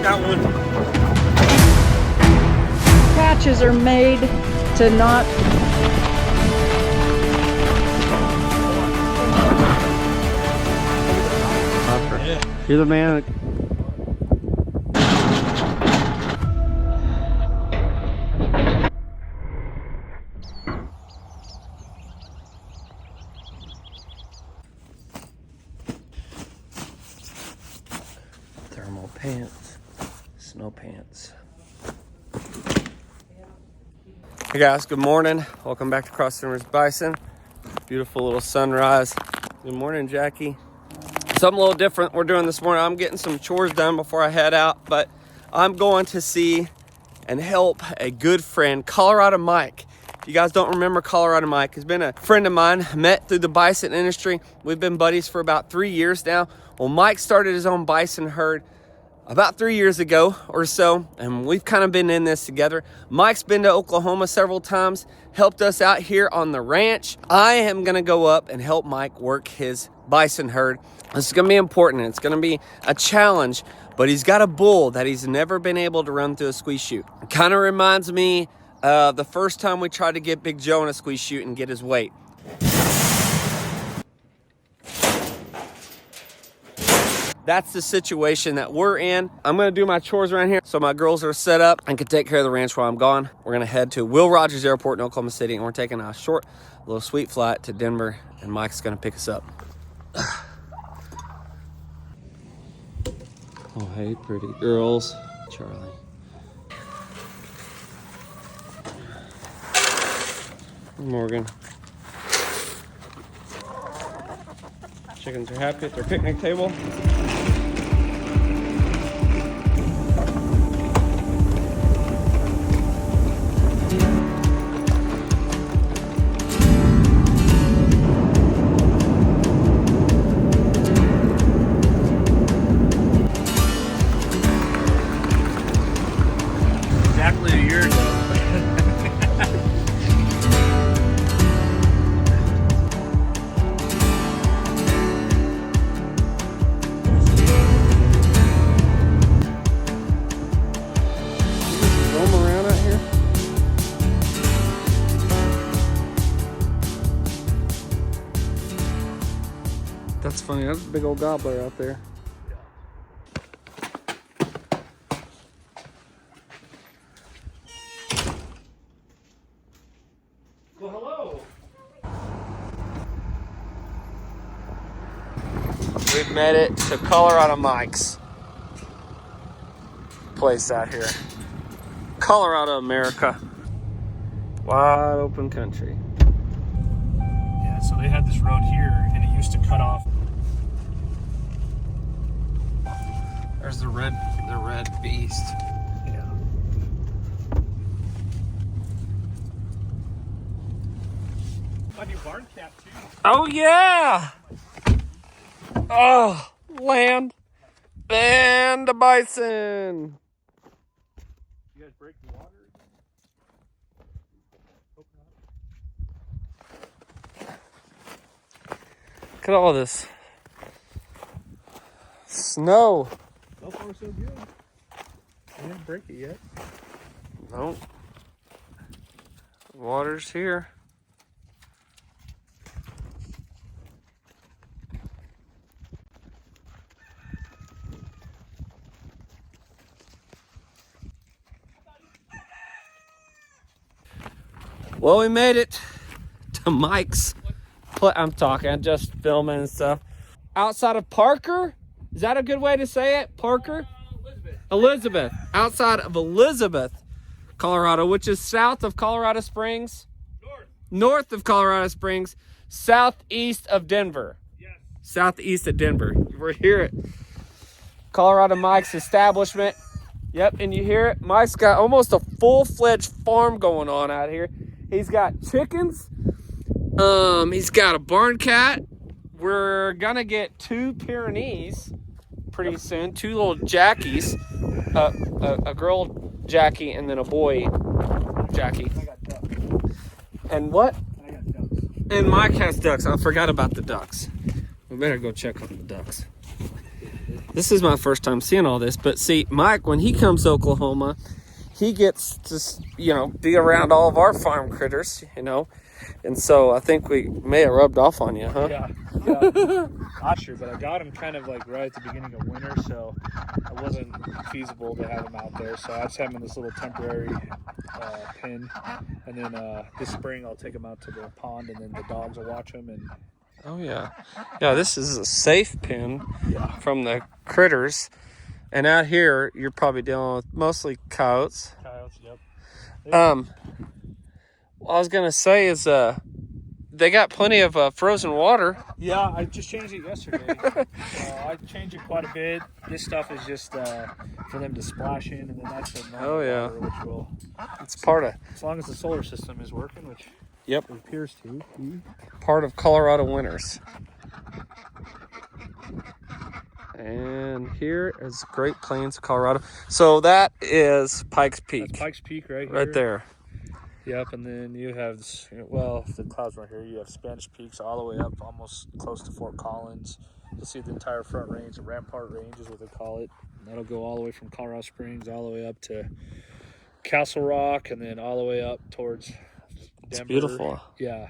got one. Patches are made to not. Yeah. You're the man. Thermal pants, snow pants. Hey guys, good morning. Welcome back to Cross Timbers Bison. Beautiful little sunrise. Good morning, Jackie. Something a little different we're doing this morning. I'm getting some chores done before I head out, but I'm going to see and help a good friend, Colorado Mike. If you guys don't remember Colorado Mike, he's been a friend of mine, met through the bison industry. We've been buddies for about 3 years now. Well, Mike started his own bison herd about 3 years ago or so, and we've kind of been in this together. Mike's been to Oklahoma several times, helped us out here on the ranch. I am gonna go up and help Mike work his bison herd. This is gonna be important. It's gonna be a challenge, but he's got a bull that he's never been able to run through a squeeze chute. It kind of reminds me of the first time we tried to get Big Joe in a squeeze chute and get his weight. That's the situation that we're in. I'm gonna do my chores around here so my girls are set up and can take care of the ranch while I'm gone. We're gonna head to Will Rogers Airport in Oklahoma City, and we're taking a short little sweet flight to Denver, and Mike's gonna pick us up. Oh, hey, pretty girls. Charlie. Morgan. Chickens are happy at their picnic table. Exactly a year ago. Roam around out here. That's funny. That's a big old gobbler out there. Well, hello. We've made it to Colorado Mike's place out here. Colorado, America. Wide open country. Yeah, so they had this road here, and it used to cut off. There's the red beast. Yeah. My new barn cap too. Oh yeah! Oh, land and the bison. You guys break the water again? Look at all this snow. So far, so good. I didn't break it yet. Nope. Water's here. Well, we made it to Mike's. I'm just filming and stuff. Outside of Parker? Is that a good way to say it? Parker? Elizabeth. Outside of Elizabeth, Colorado, which is south of Colorado Springs. North of Colorado Springs. Southeast of Denver. Yes. Southeast of Denver. We're here at Colorado Mike's establishment. Yep, and you hear it. Mike's got almost a full-fledged farm going on out here. He's got chickens. He's got a barn cat. We're gonna get 2 Pyrenees pretty soon. 2 little Jackies. A girl Jackie and then a boy Jackie. I got ducks. And what? I got ducks. And Mike has ducks. I forgot about the ducks. We better go check on the ducks. This is my first time seeing all this, but see, Mike, when he comes to Oklahoma, he gets to, you know, be around all of our farm critters, you know. And so I think we may have rubbed off on you, huh? Yeah. Not sure, but I got him kind of like right at the beginning of winter, so it wasn't feasible to have him out there. So I just have him in this little temporary pen, and then this spring I'll take him out to the pond, and then the dogs will watch him. And Oh, yeah. Yeah, this is a safe pen from the critters. And out here, you're probably dealing with mostly coyotes. Coyotes, yep. What I was going to say is they got plenty of frozen water. Yeah, I just changed it yesterday. I changed it quite a bit. This stuff is just for them to splash in, and then that's a normal water, which will... It's part of... As long as the solar system is working, which it appears to. Part of Colorado winters. And here is Great Plains, Colorado. So that is Pikes Peak. That's Pikes Peak right here. Right there. Yep, and then you have, well, if the clouds weren't here, you have Spanish Peaks all the way up almost close to Fort Collins. You'll see the entire Front Range, the Rampart Range is what they call it. And that'll go all the way from Colorado Springs all the way up to Castle Rock, and then all the way up towards Denver. It's beautiful. Yeah.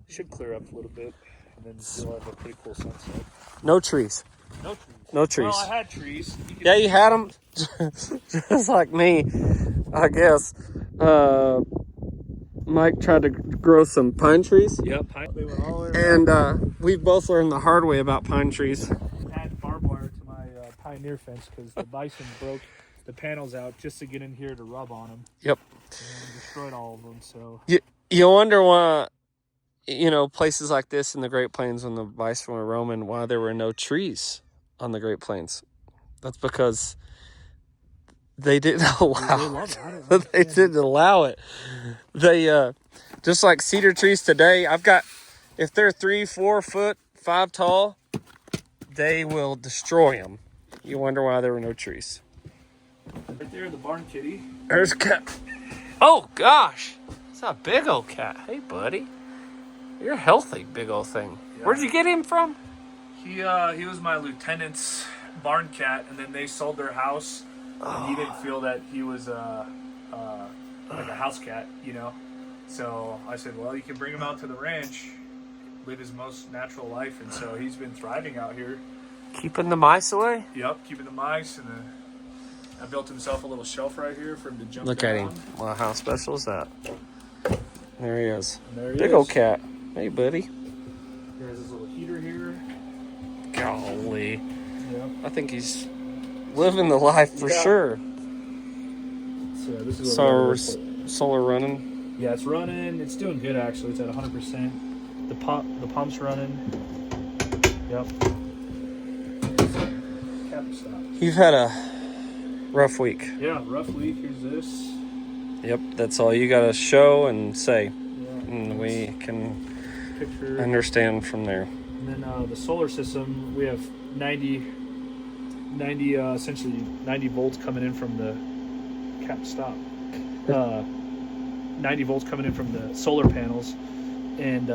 It should clear up a little bit, and then you'll have a pretty cool sunset. No trees. No trees. No trees. Well, I had trees. You had them just like me, I guess. Mike tried to grow some pine trees. Yep, they went all the way around. And we've both learned the hard way about pine trees. I had barbed wire to my Pioneer fence because the bison broke the panels out just to get in here to rub on them. Yep. And destroyed all of them, so... You wonder why, you know, places like this in the Great Plains when the bison were roaming, why there were no trees on the Great Plains. That's because they didn't allow it. They didn't allow it. They, just like cedar trees today, if they're 3, 4 foot, 5 tall, they will destroy them. You wonder why there were no trees. Right there, the barn kitty. There's a cat. Oh, gosh. It's a big old cat. Hey, buddy. You're healthy, big old thing. Yeah. Where'd you get him from? He was my lieutenant's barn cat, and then they sold their house, and he didn't feel that he was like a house cat, you know? So I said, well, you can bring him out to the ranch, live his most natural life, and so he's been thriving out here. Keeping the mice away? Yep, keeping the mice, and I built himself a little shelf right here for him to jump Look down. at him. Wow, how special is that? There he is. There he big is. Old cat. Hey, buddy. There's his little heater here. Golly. Yep. I think he's living the life for sure. So this is solar running. Yeah, it's running. It's doing good actually. It's at 100%. The pump's running. Yep. Cap stop. You've had a rough week. Yeah, rough week. Here's this. Yep, that's all you got to show and say. Yeah. And we can Picture. understand from there. And then the solar system, we have 90 essentially 90 volts coming in from the cap stop. 90 volts coming in from the solar panels and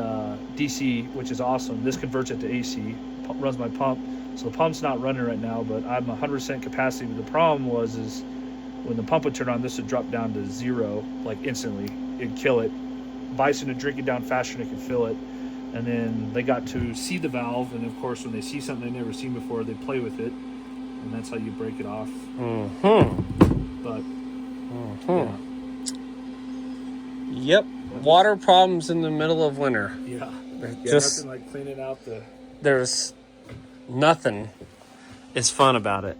DC, which is awesome. This converts it to AC, runs my pump. So the pump's not running right now, but I'm 100% capacity. But the problem is when the pump would turn on, this would drop down to 0, like instantly. It'd kill it. Bison would drink it down faster than it could fill it. And then they got to see the valve, and of course when they see something they've never seen before, they play with it, and that's how you break it off. But Yep, water problems in the middle of winter. Yeah, Just nothing like cleaning out the... There's nothing is fun about it.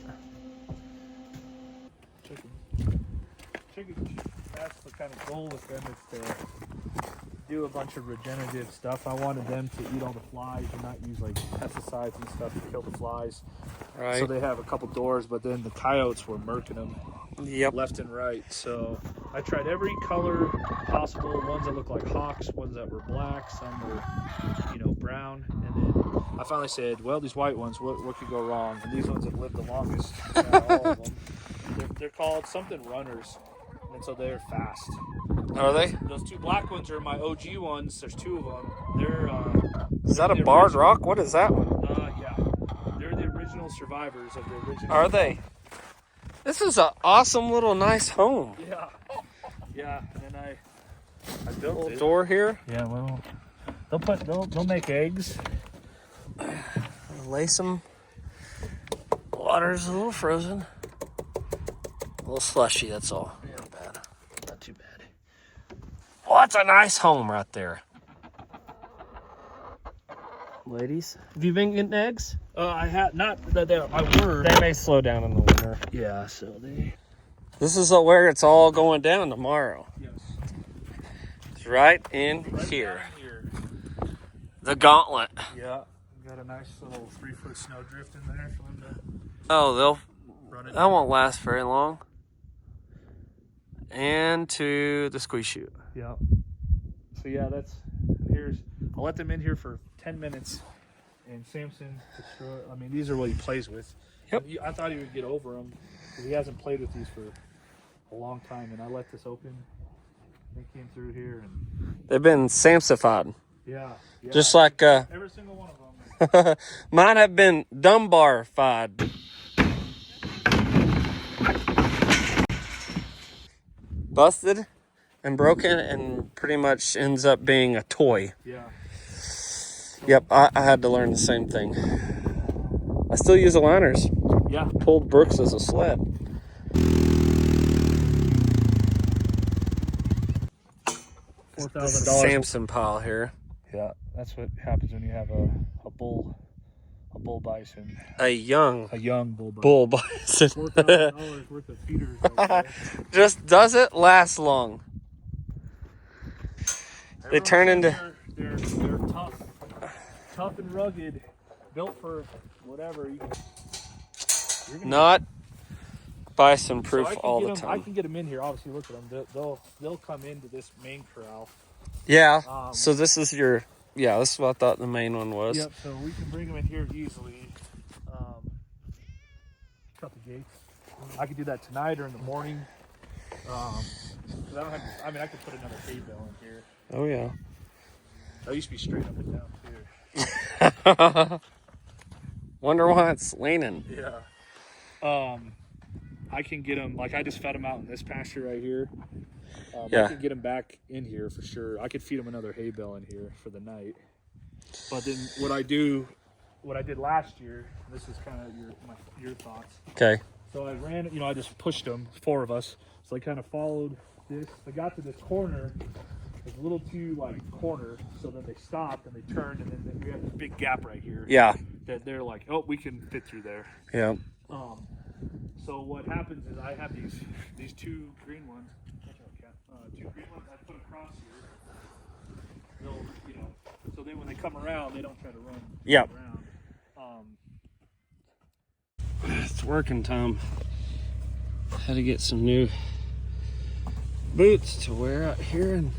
Chicken, that's the kind of goal with them, is to do a bunch of regenerative stuff. I wanted them to eat all the flies and not use like pesticides and stuff to kill the flies. Right. So they have a couple doors, but then the coyotes were murking them left and right. So I tried every color possible, ones that look like hawks, ones that were black, some were, brown. And then I finally said, well, these white ones, what could go wrong? And these ones have lived the longest out of all of them. They're called something runners, and so they're fast. Are they? Those 2 black ones are my OG ones. There's 2 of them. They're is that a barred rock? What is that one? Yeah. They're the original survivors survivors of the original. Are they? This is an awesome little nice home. Yeah. Yeah, and then I built Little it. door here. Yeah, well, they'll make eggs. Lay some. Water's a little frozen. A little slushy, that's all. Not bad. Not too bad. Oh, that's a nice home right there. Ladies, have you been getting eggs? I had not that I were. They may slow down in the winter. Yeah, so they. This is where it's all going down tomorrow. Yes. It's right in here. The gauntlet. Yeah, we got a nice little 3-foot snow drift in there for them to Oh, run it. that won't last very long. And to the squeeze chute. Yeah. So yeah, I'll let them in here for 10 minutes, and Samson destroy. I mean, these are what he plays with. Yep. I thought he would get over them because he hasn't played with these for a long time, and I let this open. They came through here, and They've been Samsified. yeah. Just like every single one of them. mine have been Dunbar-fied. Busted and broken and pretty much ends up being a toy. Yeah. Yep, I had to learn the same thing. I still use aligners. Yeah. Pulled Brooks as a sled. $4,000. Samson pile here. Yeah, that's what happens when you have a bull bison, A young a young bull bison. bull bison. $4,000 worth of feeders. Right there. Just doesn't last long. They turn into... They're tough and rugged, built for whatever. Not bison So proof I can all get the 'em- time. I can get them in here. Obviously, look at them. They'll come into this main corral. Yeah. So this is your... Yeah, this is what I thought the main one was. Yep. So we can bring them in here easily. Cut the gates. I could do that tonight or in the morning. 'Cause I don't have. I mean, I could put another hay bale in here. Oh, yeah. That used to be straight up and down too. Wonder why it's leaning. Yeah. I can get them, like I just fed them out in this pasture right here. Yeah. I can get them back in here for sure. I could feed them another hay bale in here for the night. But then what I did last year, this is kind of your thoughts. Okay. So I ran, I just pushed them, 4 of us. So I kind of followed this. I got to this corner. It was a little too corner, so then they stopped and they turned, and then we have this big gap right here. Yeah. That they're like, oh, we can fit through there. Yeah. So what happens is I have these 2 green ones. 2 green ones I put across here. They'll, so then when they come around, they don't try to run Yep. around. It's working time. Had to get some new boots to wear out here and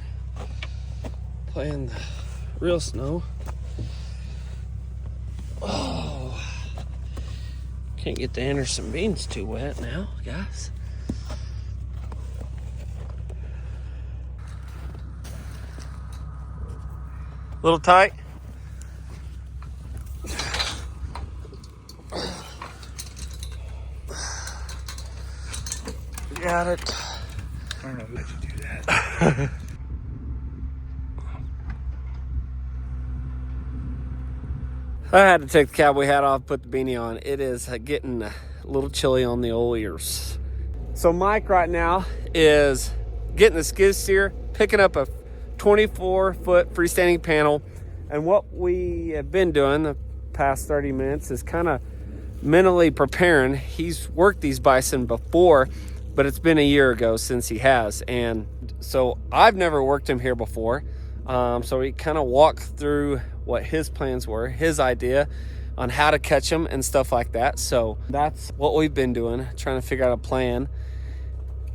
play in the real snow. Oh, can't get the Anderson beans too wet now, guys. A little tight. Got it. I don't know who let you do that. I had to take the cowboy hat off, put the beanie on. It is getting a little chilly on the old ears. So Mike right now is getting the skid steer, picking up a 24-foot freestanding panel. And what we have been doing the past 30 minutes is kind of mentally preparing. He's worked these bison before, but it's been a year ago since he has. And so I've never worked him here before. So he kind of walked through what his plans were, his idea on how to catch them and stuff like that. So that's what we've been doing, trying to figure out a plan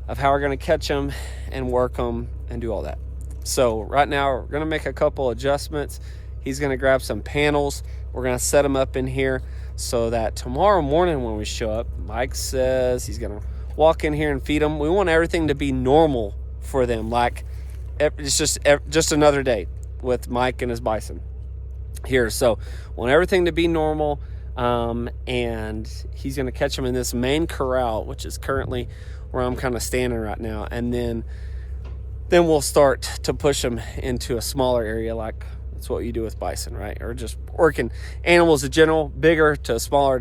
of how we're going to catch them and work them and do all that. So right now we're going to make a couple adjustments. He's going to grab some panels. We're going to set them up in here so that tomorrow morning when we show up, Mike says he's going to walk in here and feed them. We want everything to be normal for them. Like it's just another day with Mike and his bison here. So want everything to be normal. And he's going to catch them in this main corral, which is currently where I'm kind of standing right now. And then we'll start to push them into a smaller area, like that's what you do with bison, right? Or just working animals in general, bigger to smaller,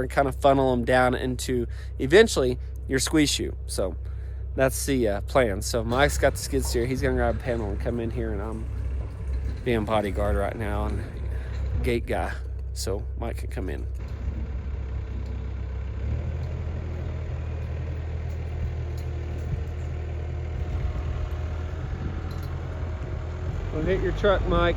and kind of funnel them down into eventually your squeeze chute. So that's the plan. So Mike's got the skid steer. He's going to grab a panel and come in here, and I'm being bodyguard right now and gate guy, so Mike can come in. Don't hit your truck, Mike.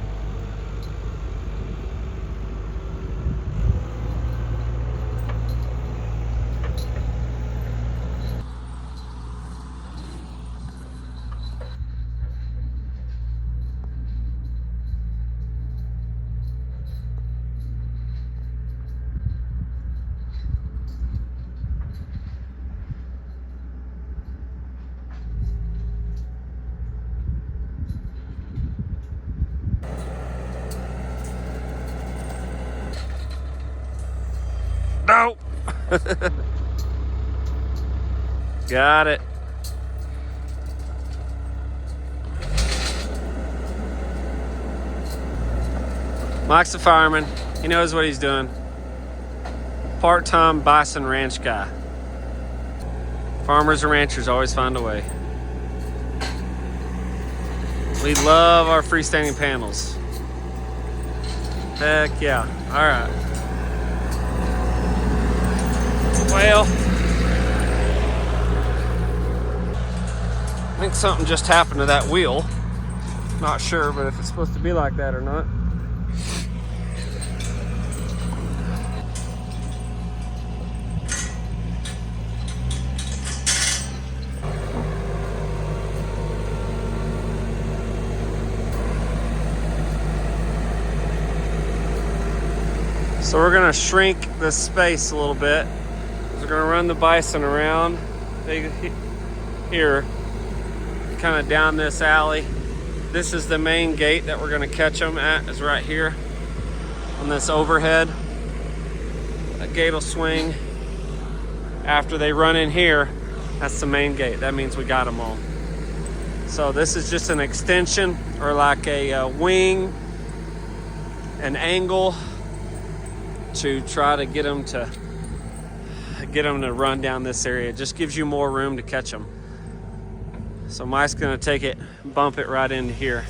No. Got it. Mike's a fireman. He knows what he's doing. Part-time bison ranch guy. Farmers and ranchers always find a way. We love our freestanding panels. Heck yeah. All right. Well, I think something just happened to that wheel. Not sure, but if it's supposed to be like that or not. So we're gonna shrink this space a little bit. We're gonna run the bison around here, kind of down this alley. This is the main gate that we're gonna catch them at, is right here on this overhead. That gate will swing. After they run in here, that's the main gate. That means we got them all. So this is just an extension, or like a wing, an angle to try to get them to run down this area. It just gives you more room to catch them. So Mike's gonna take it, bump it right into here.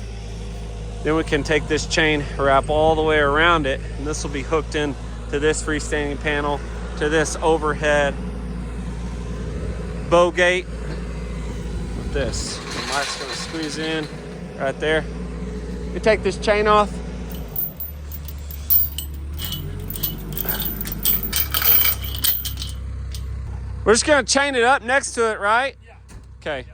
Then we can take this chain, wrap all the way around it, and this will be hooked in to this freestanding panel, to this overhead bow gate with this. So Mike's gonna squeeze in right there. You take this chain off. We're just gonna chain it up next to it, right? Yeah. Okay.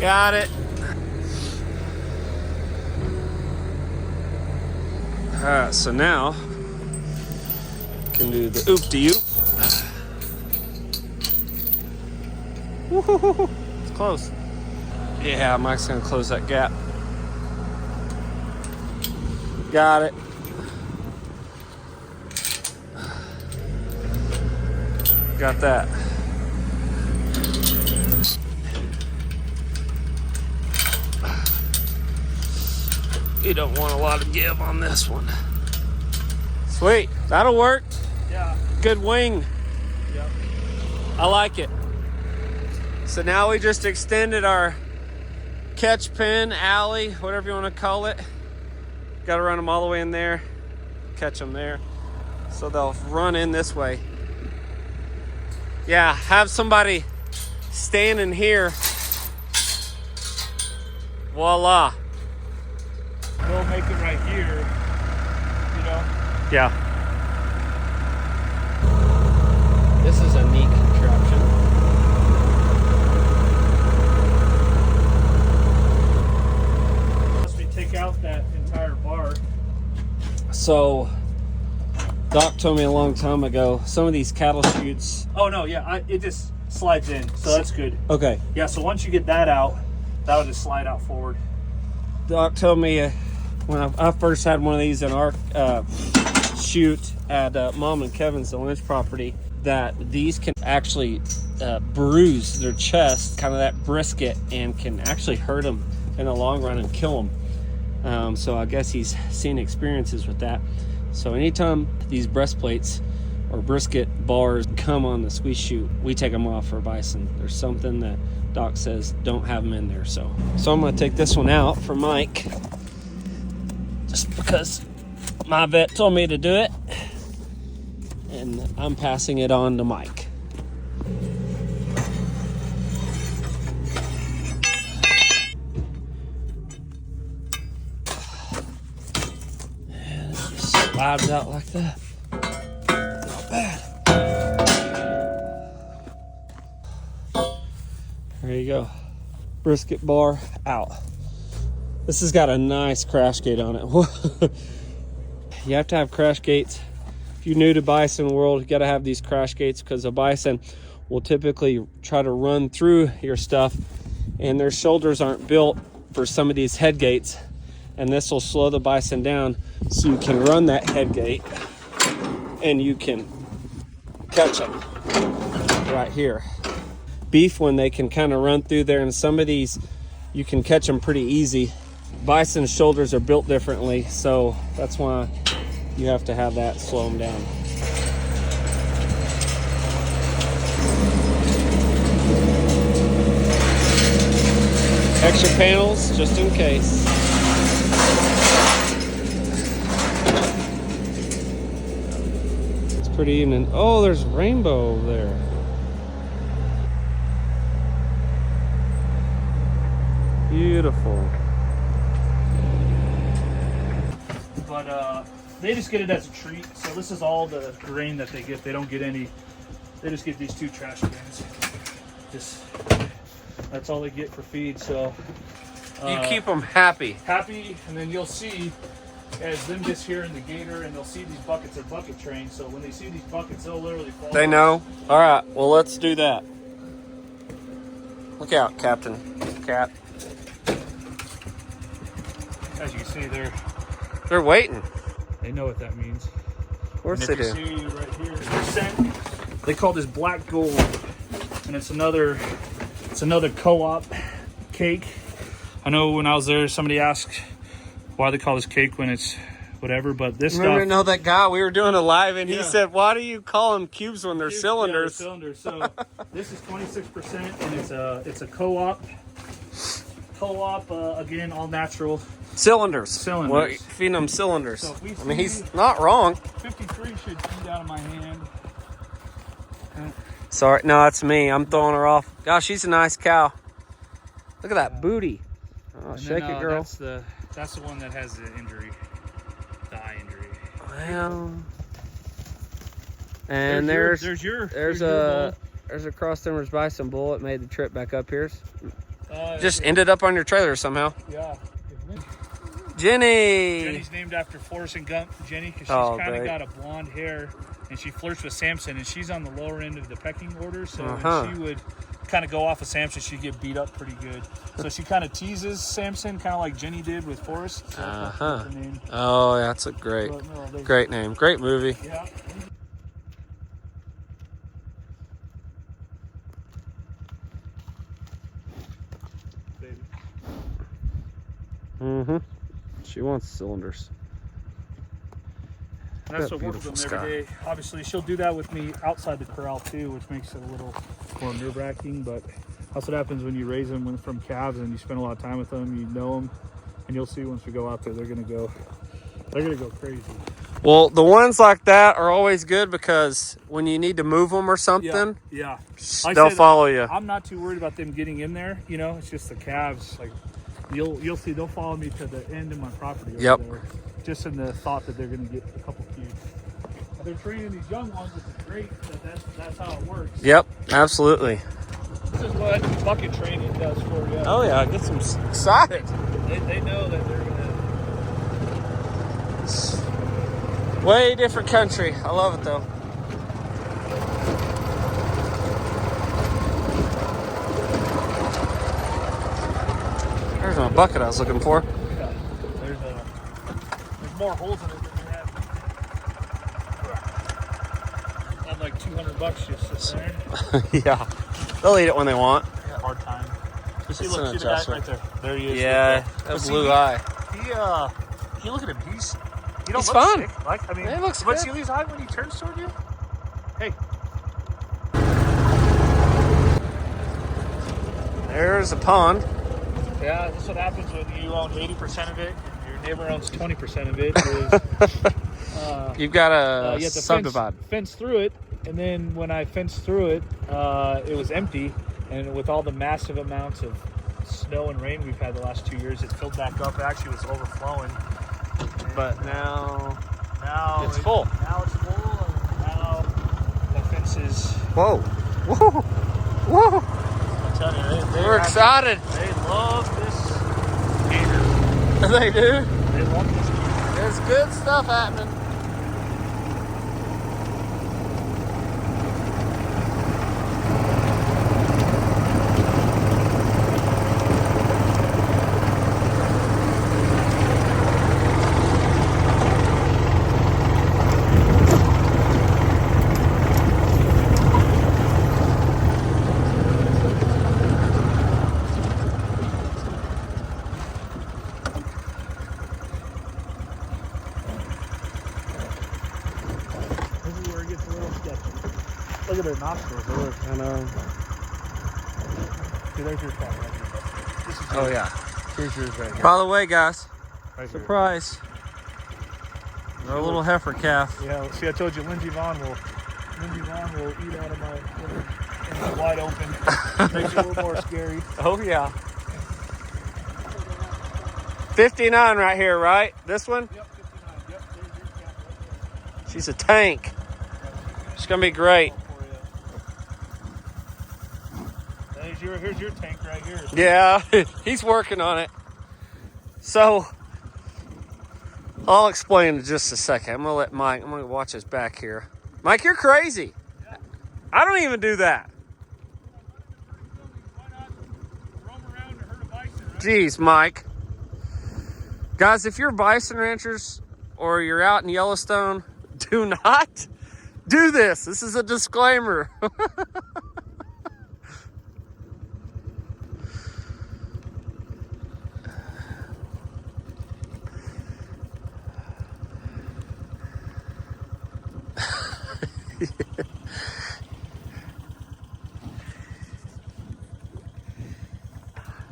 Got it. All right, so now can do the oop-de-oop. Woo-hoo-hoo-hoo. It's close. Yeah, Mike's gonna close that gap. Got it. Got that. You don't want a lot of give on this one. Sweet, that'll work. Yeah. Good wing. Yep. I like it. So now we just extended our catch pen, alley, whatever you want to call it. Got to run them all the way in there, catch them there. So they'll run in this way. Yeah, have somebody standing here. Voila. We'll make it right here, you know? Yeah. This is a neat contraption. Once we take out that entire bar. So, Doc told me a long time ago, some of these cattle chutes. Oh no, yeah, it just slides in, so that's good. Okay. Yeah, so once you get that out, that'll just slide out forward. Doc told me when I first had one of these in our chute at Mom and Kevin's, the Lynch property, that these can actually bruise their chest, kind of that brisket, and can actually hurt them in the long run and kill them. So I guess he's seen experiences with that. So anytime these breastplates or brisket bars come on the squeeze chute, we take them off for bison. There's something that Doc says don't have them in there. So I'm going to take this one out for Mike, just because my vet told me to do it, and I'm passing it on to Mike. And it just slides out like that. Not bad. There you go. Brisket bar out. This has got a nice crash gate on it. You have to have crash gates. If you're new to bison world, you got to have these crash gates, because a bison will typically try to run through your stuff, and their shoulders aren't built for some of these head gates, and this will slow the bison down so you can run that head gate and you can catch them right here. Beef, when they can kind of run through there, and some of these you can catch them pretty easy. Bison's shoulders are built differently, so that's why you have to have that slow them down. Extra panels just in case. It's pretty even. Oh, there's rainbow over there. Beautiful. But they just get it as a treat. So this is all the grain that they get. They don't get any. They just get these 2 trash cans. Just that's all they get for feed. So You keep them happy. Happy, and then you'll see as them just here in the gator, and they'll see these buckets are bucket trained. So when they see these buckets, they'll literally fall. They know. All right. Well, let's do that. Look out, Captain Cat. As you can see, They're waiting. they know what that means. Of course they And if do. you see right here, the scent, they call this black gold, and it's another co-op cake. I know when I was there, somebody asked why they call this cake when it's whatever, but this Remember, stuff. know that guy? We were doing a live, and he Yeah. said, "Why do you call them cubes when they're cylinders?" Yeah, cylinders. So this is 26%, and it's a co-op. Again, all natural. Cylinders. Well, Cylinders. feeding them cylinders. So if we I mean, he's see- not wrong. 53 should eat out of my hand. Sorry, no, that's me. I'm throwing her off. Gosh, she's a nice cow. Look at that booty. Oh, And shake then, it, girl. That's the one that has the injury, the eye injury. Well, and there's a cross timbers bison bull that made the trip back up here. Just ended up on your trailer somehow. Yeah. Jenny. Jenny's named after Forrest and Gump, Jenny, because she's Oh, kind of great. got a blonde hair, and she flirts with Samson, and she's on the lower end of the pecking order, so when she would kind of go off of Samson, she'd get beat up pretty good. So she kind of teases Samson, kind of like Jenny did with Forrest. So that's her name. Oh, that's a great name. Great movie. Yeah. Baby. Mm-hmm. She wants cylinders. That's That what works with beautiful them every day. Obviously, she'll do that with me outside the corral too, which makes it a little more nerve-wracking. But that's what happens when you raise them from calves and you spend a lot of time with them. You know them, and you'll see once we go out there, they're gonna go crazy. Well, the ones like that are always good because when you need to move them or something, Yeah. they'll follow you. I'm not too worried about them getting in there. You know, it's just the calves. Like you'll see, they'll follow me to the end of my property. Over there, just in the thought that they're gonna get a couple cubes. They're training these young ones, which is great. That's how it works. Yep, absolutely. This is what bucket training does for you. Oh yeah, it gets them excited. They know that they're gonna. Way different country. I love it though. bucket I was looking for. Yeah. There's more holes in it than you have. I'm like $200 just sitting there. Yeah. They'll eat it when they want. Yeah, hard time. But see, It's look, an see the guy adjustment. right there. There he is. Yeah, But that see, blue eye. He look at him. He don't He's look fun. sick. Like, I mean, He looks but good. see his eye when he turns toward you? Hey. There's a pond. Yeah, this is what happens when you own 80% of it and your neighbor owns 20% of it. Is, You've got you to have to subdivide. fence through it, and then when I fenced through it, it was empty, and with all the massive amounts of snow and rain we've had the last 2 years, it filled back up. It actually was overflowing. But now It's full. Now it's full, and now the fence is. Whoa. Whoa. Whoa. I'm telling you, We're excited. They love this gator. They do. They love this gator. There's good stuff happening. This is where it gets a little sketchy. Look at their nostrils. I know. See, there's your cat right here. This is Oh, yours. yeah. Here's yours right here. By the way, guys, Right here. surprise. Our little heifer calf. Yeah, see, I told you Lindsey Vaughn will eat out of my wide open. Makes it a little more scary. Oh, yeah. 59 right here, right? This one? Yep, 59. Yep, there's your cat right there. She's a tank. She's going to be great. Here's your tank right here. Yeah, he's working on it. So, I'll explain in just a second. I'm going to watch his back here. Mike, you're crazy. I don't even do that. Why not roam around and herd a bison, right? Jeez, Mike. Guys, if you're bison ranchers or you're out in Yellowstone, do not do this. This is a disclaimer.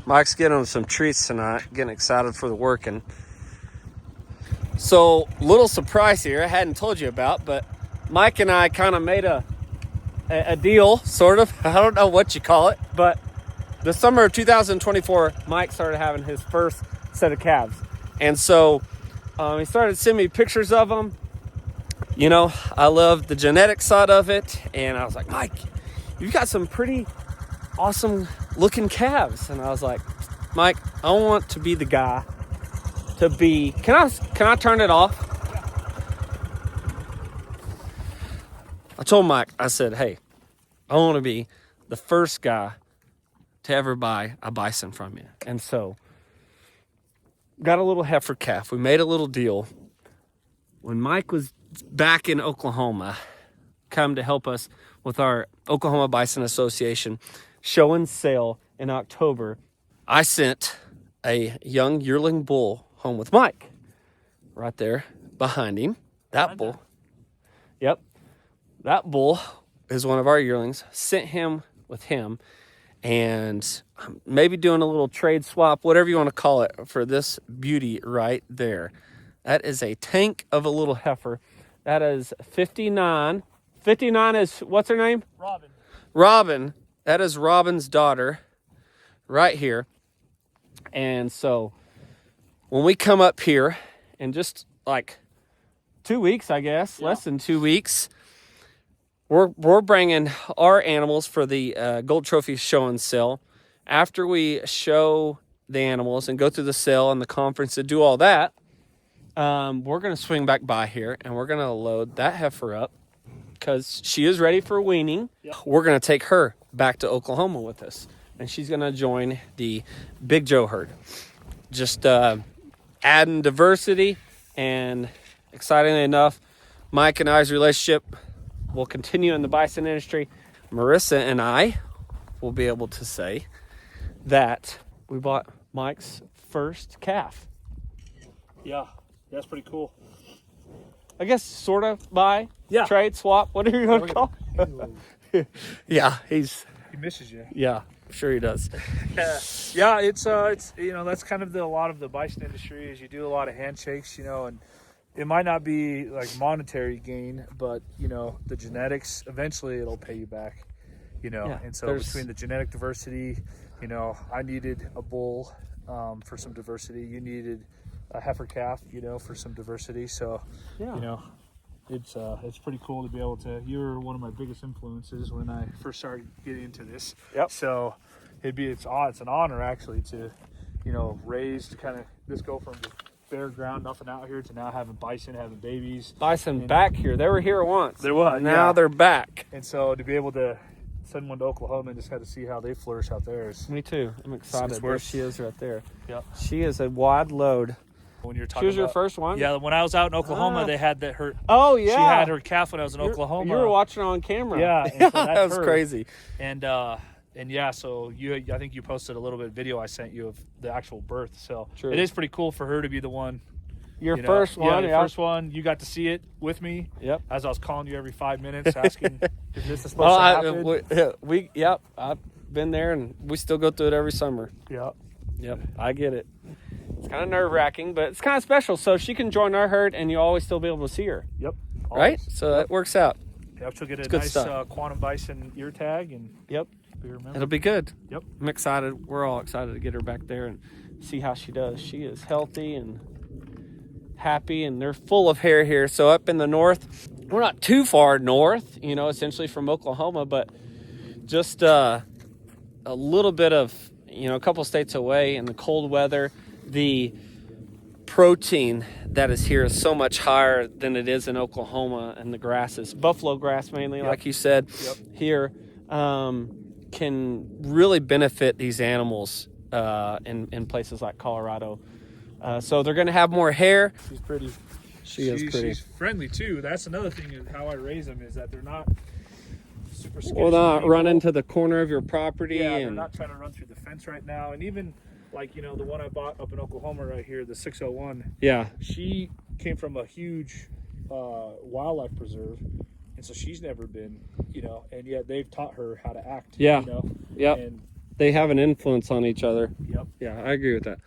Mike's getting him some treats tonight, getting excited for the working. So, little surprise here I hadn't told you about, but Mike and I kind of made a deal, sort of. I don't know what you call it, but the summer of 2024, Mike started having his first set of calves. And so he started sending me pictures of them. You know, I love the genetic side of it. And I was like, Mike, you've got some pretty awesome looking calves. And I was like, Mike, I want to be the guy to be, can I turn it off? I told Mike, I said, hey, I want to be the first guy to ever buy a bison from you. And so, got a little heifer calf. We made a little deal. When Mike was back in Oklahoma, come to help us with our Oklahoma Bison Association show and sale in October, I sent a young yearling bull home with Mike. Right there behind him. That bull. Yep. That bull is one of our yearlings. Sent him with him. And maybe doing a little trade swap, whatever you want to call it, for this beauty right there. That is a tank of a little heifer. That is 59. 59 is, what's her name? Robin. Robin. That is Robin's daughter right here. And so when we come up here in just like 2 weeks, I guess, less than 2 weeks, we're bringing our animals for the Gold Trophy show and sale. After we show the animals and go through the sale and the conference and do all that, we're going to swing back by here and we're going to load that heifer up because she is ready for weaning. Yep. We're going to take her back to Oklahoma with us, and she's going to join the Big Joe herd. just adding diversity, and excitingly enough, Mike and I's relationship will continue in the bison industry. Marissa and I will be able to say that we bought Mike's first calf. Yeah, that's pretty cool. I guess sort of buy, trade, swap, whatever you want to call it. Yeah, he misses you. Yeah, I'm sure he does. Yeah, it's that's kind of a lot of the bison industry is you do a lot of handshakes, and it might not be like monetary gain, but the genetics eventually it'll pay you back, and so between the genetic diversity, I needed a bull for some diversity, you needed a heifer calf, for some diversity, so it's pretty cool to be able to. You were one of my biggest influences when I first started getting into this. Yep. So it's an honor actually to raise to kind of this go from the bare ground, nothing out here, to now having bison, having babies. Bison back here. They were here once. There was. Now they're back. And so to be able to send one to Oklahoma and just kind of see how they flourish out there is. Me too. I'm excited. There she is right there. Yep. She is a wide load. When you're talking she was your first one? Yeah, when I was out in Oklahoma, they had her. Oh, yeah. She had her calf when I was in Oklahoma. You were watching her on camera. Yeah. And so that was crazy. And yeah, so I think you posted a little bit of video I sent you of the actual birth. So it is pretty cool for her to be the one. Your first one. Yeah, first one. You got to see it with me. Yep. As I was calling you every 5 minutes asking, is this supposed to happen? Yep. I've been there, and we still go through it every summer. Yep. Yep. I get it. It's kind of nerve-wracking, but it's kind of special. So she can join our herd, and you'll always still be able to see her. Yep. Always. Right? So that works out. Yep. She'll get a nice quantum bison ear tag, and it'll be good. Yep. I'm excited. We're all excited to get her back there and see how she does. She is healthy and happy, and they're full of hair here. So up in the north, we're not too far north, essentially from Oklahoma, but just a little bit of, a couple states away in the cold weather. The protein that is here is so much higher than it is in Oklahoma, and the grasses, buffalo grass mainly, like you said, here, can really benefit these animals in places like Colorado. So they're going to have more hair. She's pretty. She is pretty. She's friendly too. That's another thing is how I raise them is that they're not super skittish. Well, not run into the corner of your property. Yeah, they're not trying to run through the fence right now. And even like, the one I bought up in Oklahoma right here, the 601. Yeah. She came from a huge wildlife preserve. And so she's never been, and yet they've taught her how to act. Yeah. Yep. And they have an influence on each other. Yep. Yeah, I agree with that.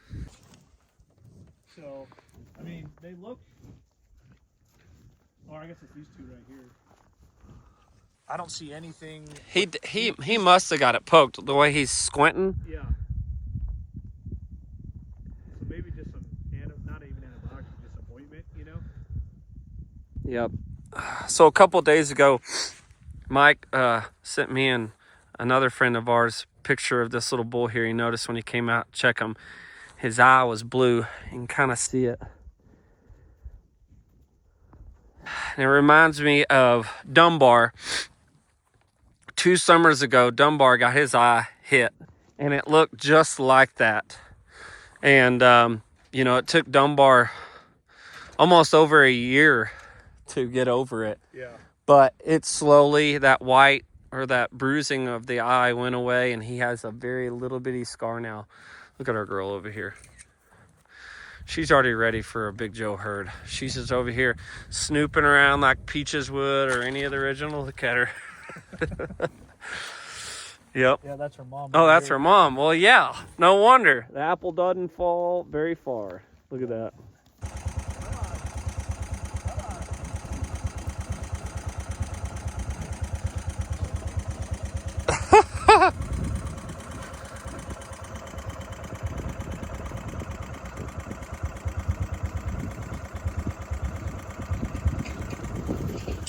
So, I mean, they look. Or I guess it's these two right here. I don't see anything. He must have got it poked the way he's squinting. Yeah. So maybe just some, not even antibiotics, just some ointment, Yep. So a couple days ago, Mike sent me and another friend of ours picture of this little bull here. He noticed when he came out to check him, his eye was blue. You can kind of see it. And it reminds me of Dunbar. 2 summers ago, Dunbar got his eye hit, and it looked just like that. And, it took Dunbar almost over a year to get over it. Yeah. But it slowly, that white or that bruising of the eye went away, and he has a very little bitty scar now. Look at our girl over here. She's already ready for a Big Joe herd. She's just over here snooping around like Peaches would or any of the original. Look at her. Yep. Yeah, that's her mom. Oh, that's her mom. Well, yeah. No wonder. The apple doesn't fall very far. Look at that.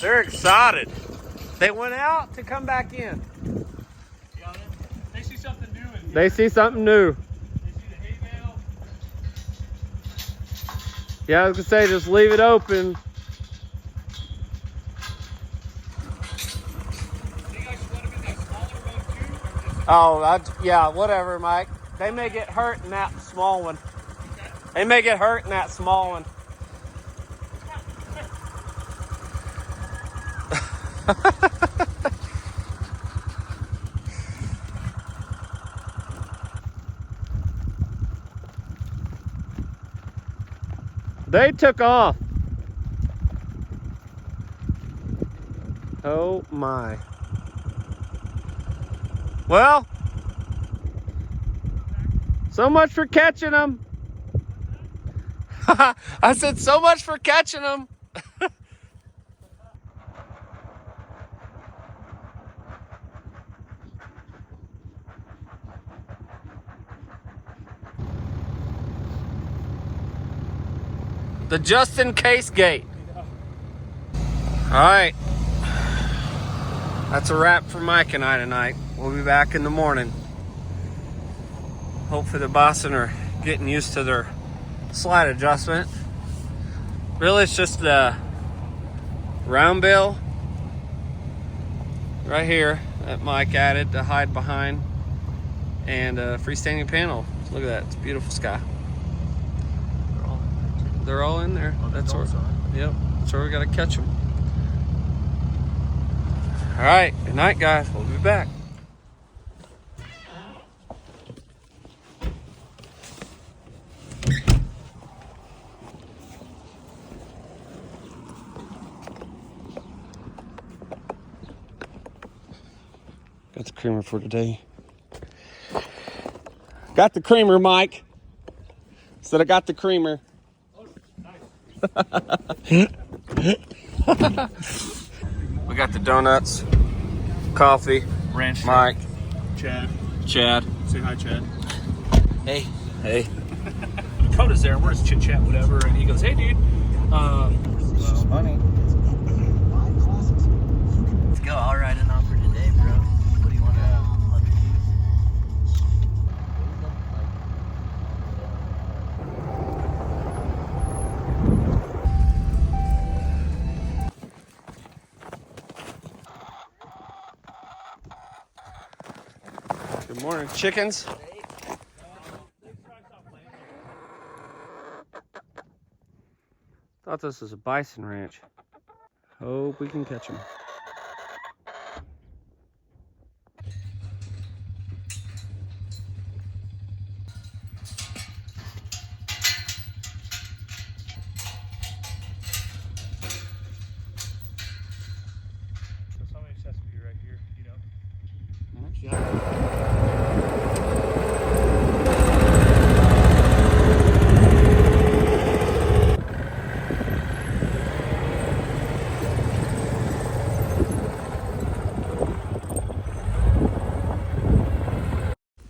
They're excited. They went out to come back in. Yeah, they see something new. They see something new. They see the hay bale. Yeah, I was going to say, just leave it open. Think I should let them in that smaller one too? Oh, yeah, whatever, Mike. They may get hurt in that small one. They may get hurt in that small one. They took off. Oh my. Well, so much for catching them. I said so much for catching them. The just in case gate. All right. That's a wrap for Mike and I tonight. We'll be back in the morning. Hopefully the Bison are getting used to their slide adjustment. Really, it's just the round bill right here that Mike added to hide behind, and a freestanding panel. Look at that, it's a beautiful sky. They're all in there. That's where, yep, that's where we gotta catch them. All right, good night, guys. We'll be back. Got the creamer for today. Got the creamer, Mike. Said I got the creamer. We got the donuts, coffee, Ranch. Mike, Chad. Chad. Say hi, Chad. Hey. Hey. Dakota's there, and we're just chit chat, whatever. And he goes, "Hey, dude, It's just money. Let's go. I'll ride an offer today, bro. What do you want to have? Good morning, chickens. Thought this was a bison ranch. Hope we can catch them. somebody just has to be right here, you know."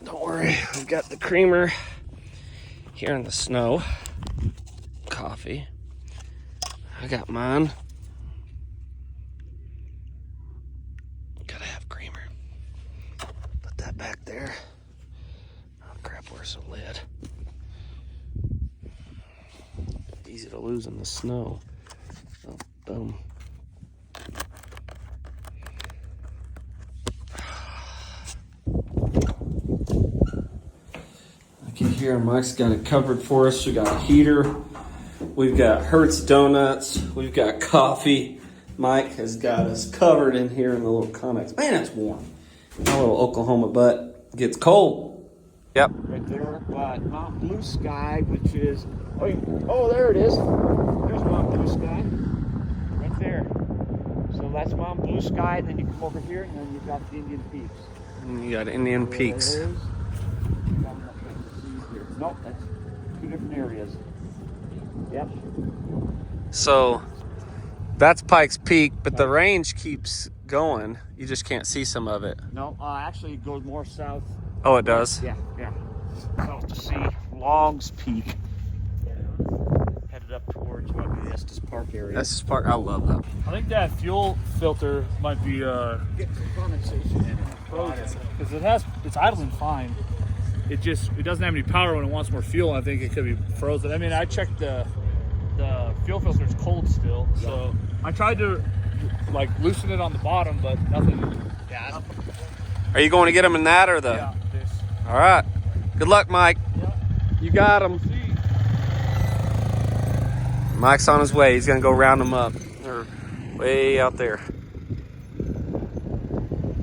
Don't worry, we've got the creamer here in the snow. Coffee. I got mine. Gotta have creamer. Put that back there. Oh crap, where's the lid? Easy to lose in the snow. Oh, boom. Here, Mike's got it covered for us. We got a heater, we've got Hertz donuts, we've got coffee. Mike has got us covered in here in the little Conex. Man, it's warm. My little Oklahoma butt gets cold. Yep. Right there, but Mount Blue Sky, which is, oh, there it is. There's Mount Blue Sky, right there. So that's Mount Blue Sky, and then you come over here, and then you've got the Indian Peaks. And you got Indian Peaks. There it is. Nope, that's two different areas. Yep. So that's Pikes Peak, but the range keeps going. You just can't see some of it. No, actually it goes more south. Oh, it does? Yeah. South to see Long's Peak. Headed up towards what would be the Estes Park area. Estes Park, I love that. I think that fuel filter might be Get some condensation in it. because it's idling fine. It doesn't have any power when it wants more fuel. And I think it could be frozen. I mean, I checked the fuel filter is cold still, so I tried to like loosen it on the bottom, but nothing. Yeah. Are you going to get them in that or the? Yeah. This. All right. Good luck, Mike. Yeah. You got them. See. Mike's on his way. He's gonna go round them up. They're way out there.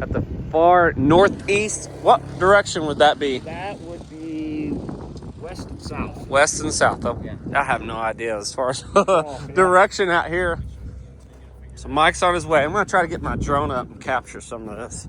At the far northeast. What direction would that be? That would be west and south. West and south. Oh, Yeah. I have no idea as far as yeah. direction out here. So Mike's on his way. I'm gonna try to get my drone up and capture some of this.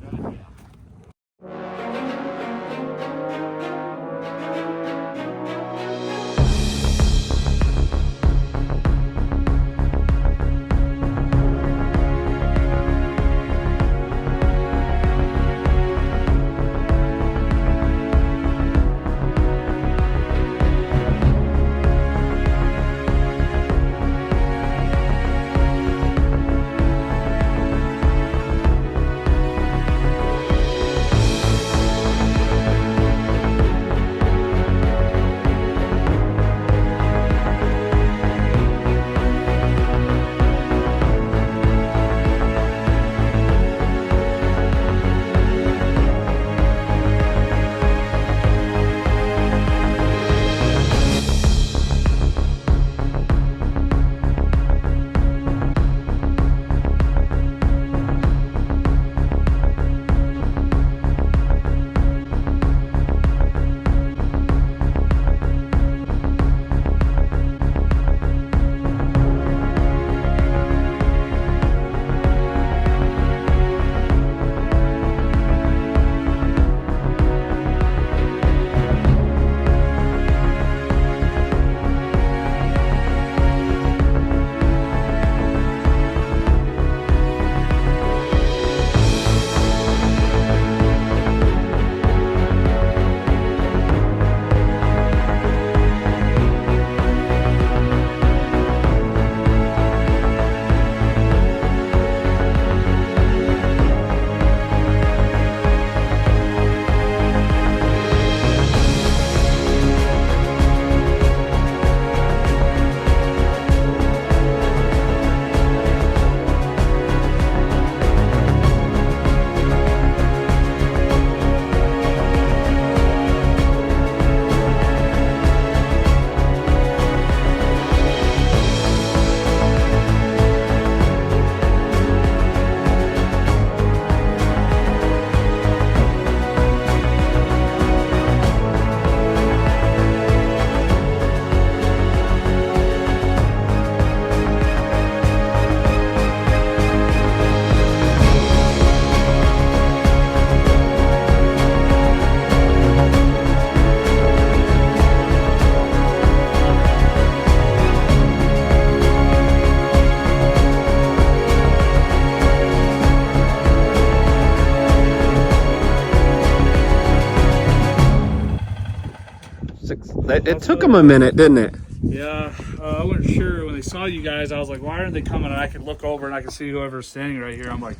It took them a minute, didn't it? Yeah, I wasn't sure when they saw you guys. I was like, why aren't they coming? And I could look over and I could see whoever's standing right here. I'm like,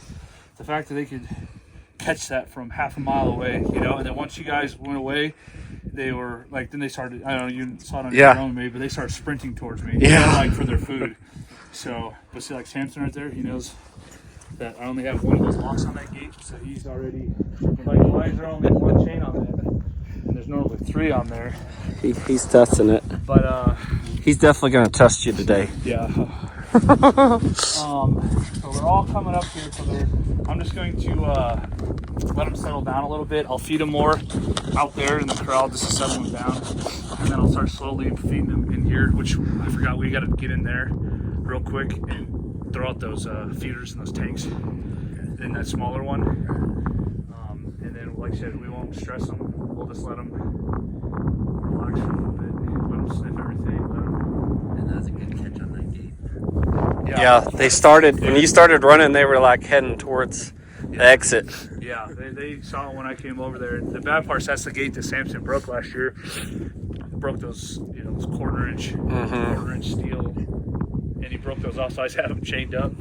the fact that they could catch that from half a mile away, you know. And then once you guys went away, they were like, then they started. I don't know, you saw it on your own maybe, but they started sprinting towards me. Yeah, like for their food. So, but see, like Samson right there, he knows that I only have one of those locks on that gate, so he's already like, why is there only one chain on that? And there's normally 3 on there. He's testing it. But he's definitely gonna test you today. Yeah. So we're all coming up here. So I'm just going to let them settle down a little bit. I'll feed them more out there in the corral just to settle them down, and then I'll start slowly feeding them in here. Which I forgot, we got to get in there real quick and throw out those feeders in those tanks in that smaller one. And then, like I said, we won't stress them. We'll just let them relax for a little bit, let them sniff everything. And that was a good catch on that gate. Yeah, they started, when you started running, they were like heading towards the exit. Yeah, they saw it when I came over there. The bad part is that's the gate that Samson broke last year. Broke those, you know, those quarter-inch steel, and he broke those off, so I just had them chained up.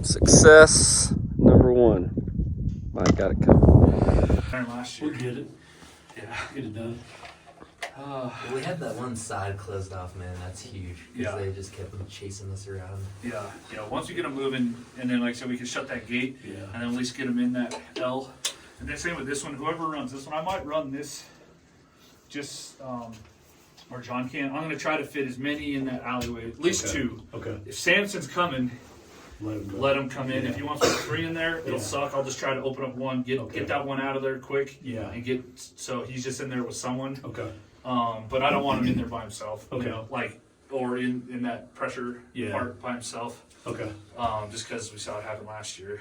Success number 1. Mike got it covered. Last year. We did it. Yeah. Get it done. We had that one side closed off, man. That's huge. Because they just kept chasing us around. Yeah. Once we get them moving, and then, like I said, we can shut that gate, and then at least get them in that L. And then same with this one. Whoever runs this one, I might run this just or John can. I'm gonna try to fit as many in that alleyway, at least two. Okay. If Samson's coming, let him come in. Yeah. If he wants to put 3 in there, it'll Yeah. suck. I'll just try to open up one, get that one out of there quick. Yeah. And get so he's just in there with someone. Okay. But I don't want him in there by himself. Okay. You know, like or in that pressure Yeah. part by himself. Okay. Just because we saw it happen last year.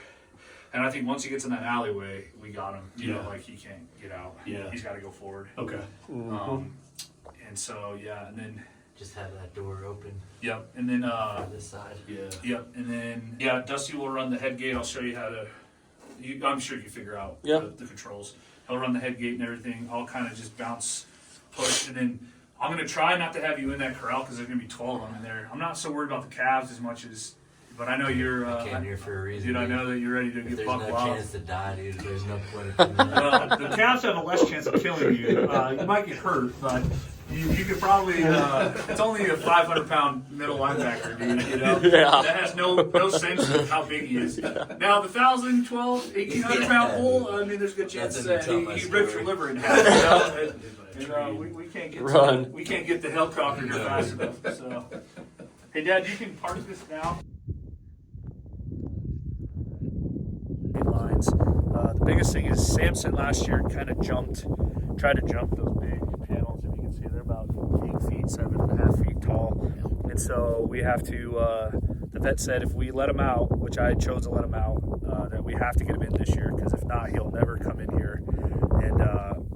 And I think once he gets in that alleyway, we got him. You know, like he can't get out. Yeah. He's got to go forward. Okay. And so and then Just have that door open yep, and then on this side. Yeah. yep, and then Dusty will run the head gate. I'll show you how to. I'm sure you figure out the controls. He'll run the head gate and everything. I'll kind of just bounce, push, and then I'm gonna try not to have you in that corral because there's gonna be 12 of them in there. I'm not so worried about the calves as much as. But I know you're. I came here for a reason. Dude, I know that you're ready to If get there's buck no wild. chance to die, dude, there's no point in coming out. Well, the calves have a less chance of killing you. You might get hurt, but you could probably. It's only a 500-pound middle linebacker, dude. You know, that has no sense of how big he is. Now the 1,000, 12, 1,800-pound bull. I mean, there's a good chance that he rips your liver in half. You know? We can't get we can't get the helicopter here fast enough. So, hey, Dad, you can park this now. Lines. The biggest thing is Samson last year kind of tried to jump those big panels. If you can see, they're about 8 feet, 7.5 feet tall. And so we have to, the vet said if we let him out, which I chose to let him out, that we have to get him in this year because if not, he'll never come in here. And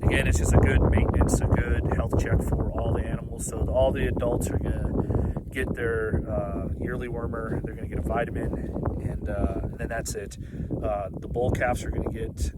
again, it's just a good maintenance, a good health check for all the animals. So all the adults are going to get their yearly wormer, they're going to get a vitamin, and then that's it. The bull calves are going to get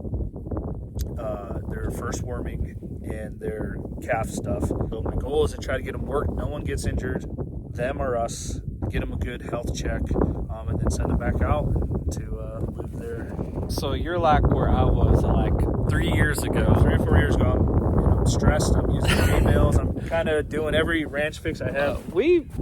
their first worming and their calf stuff. So my goal is to try to get them worked. No one gets injured, them or us. Get them a good health check, and then send them back out to live there. So you're like where I was like 3 years ago. 3 or 4 years ago. I'm stressed. I'm using hay bales. I'm kind of doing every ranch fix I have.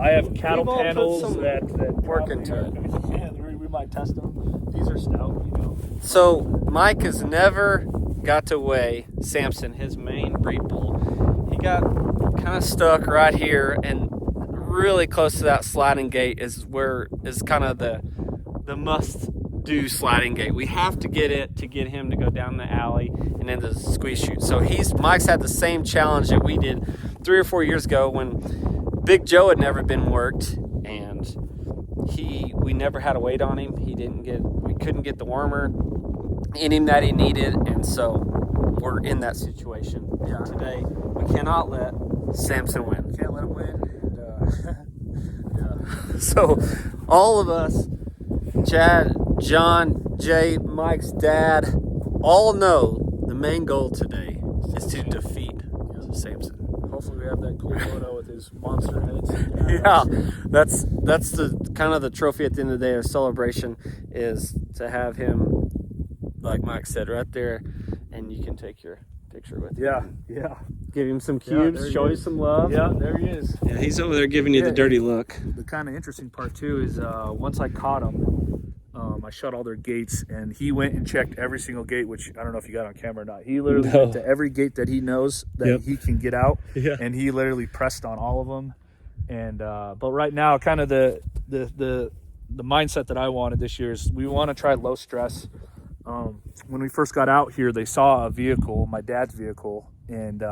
I have cattle we've all put panels some that work into it. Yeah, we might test them. These are stout, you know. So Mike has never got to weigh Samson, his main breed bull. He got kind of stuck right here, and really close to that sliding gate is kind of the must-do sliding gate. We have to get it to get him to go down the alley and into the squeeze chute. So Mike's had the same challenge that we did 3 or 4 years ago when Big Joe had never been worked, and we never had a weight on him. We couldn't get the wormer in him that he needed, and so we're in that situation today. We cannot let Samson win. Can't let him win. So all of us, Chad, John, Jay, Mike's dad, all know the main goal today is to defeat Samson. Hopefully we have that cool photo with his monster heads. Yeah, that's the kind of the trophy at the end of the day. Our celebration is to have him, like Mike said, right there, and you can take your picture with him. Yeah. Give him some cubes, show you some love. Yeah, there he is. Yeah, he's over there giving you the dirty look. The kind of interesting part too is once I caught him, I shut all their gates, and he went and checked every single gate, which I don't know if you got on camera or not. He literally went to every gate that he knows that he can get out, and he literally pressed on all of them. And but right now, kind of the mindset that I wanted this year is we want to try low stress. When we first got out here, they saw a vehicle, my dad's vehicle, and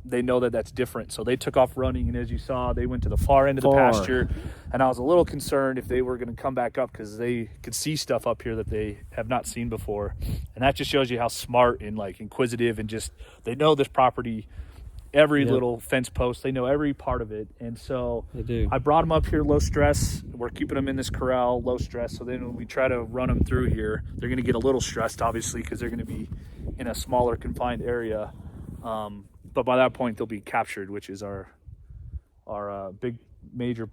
they know that that's different. So they took off running, and as you saw, they went to the far end of the pasture. And I was a little concerned if they were going to come back up because they could see stuff up here that they have not seen before. And that just shows you how smart and like inquisitive, and just they know this property, every little fence post, they know every part of it. And so They do. I brought them up here low stress. We're keeping them in this corral low stress. So then when we try to run them through here, they're going to get a little stressed, obviously, because they're going to be in a smaller confined area. But by that point, they'll be captured, which is our big major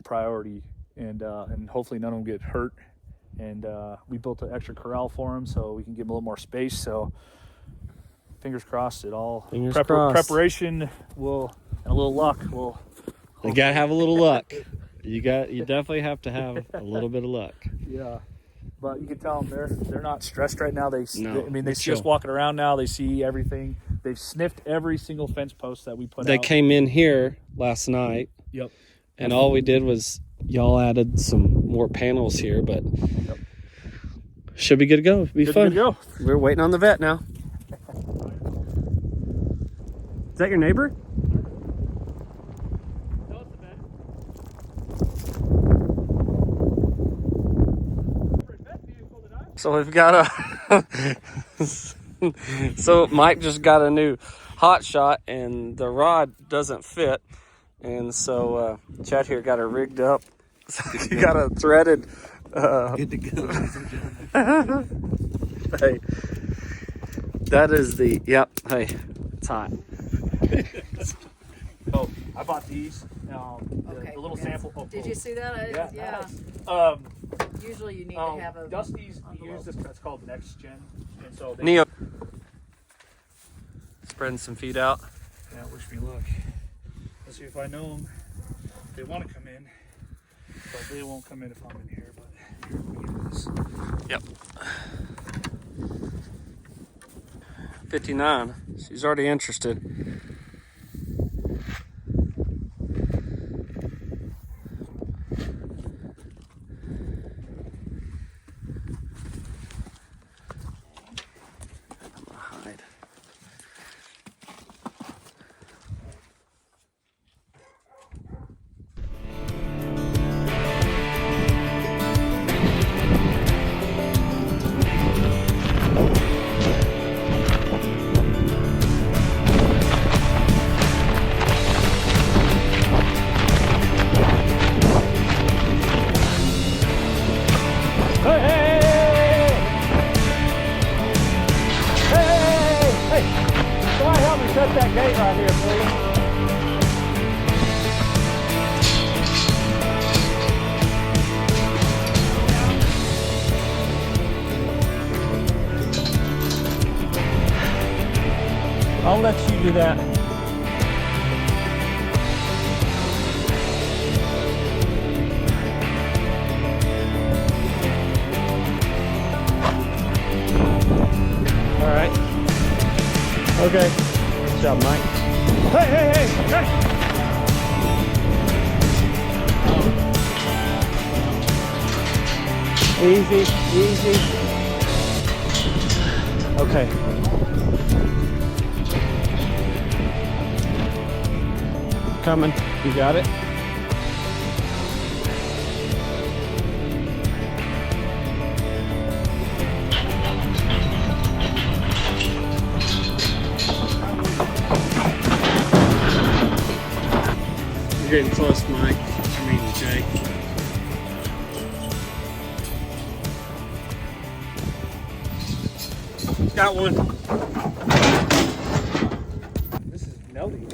priority. And hopefully none of them get hurt. And we built an extra corral for them so we can give them a little more space. So fingers crossed, it all preparation will, and a little luck will. You gotta have a little luck. You definitely have to have a little bit of luck. Yeah, but you can tell them they're not stressed right now. They see us chill. walking around now. They see everything. They've sniffed every single fence post that we put They out. came in here last night. Yep. And all we did was y'all added some more panels here, but should be good to go. It'll be fun. Good to go. We're waiting on the vet now. Is that your neighbor? No, it's the vet. So we've got a so Mike just got a new hot shot and the rod doesn't fit, and so Chad here got it rigged up. He got a threaded Good to go. hey, that is the hey, it's hot. Oh, I bought these. Okay, The little yes. sample. Oh, Did you see that? Yeah. Yeah. Usually you need to have a Dusty's envelope. used this. It's called Next Gen, and so they, Neo spreading some feet out. Yeah, wish me luck. Let's see if I know them. They want to come in, but they won't come in if I'm in here. But here, let me get this. Yep. 59. She's already interested. I'm gonna hide. Somebody help me shut that gate right here, please. I'll let you do that. All right. Okay. Good job, Mike. Hey! Easy. Okay. Coming. You got it? You're getting close, Mike. I mean, Jake. Got one. This is Nelly,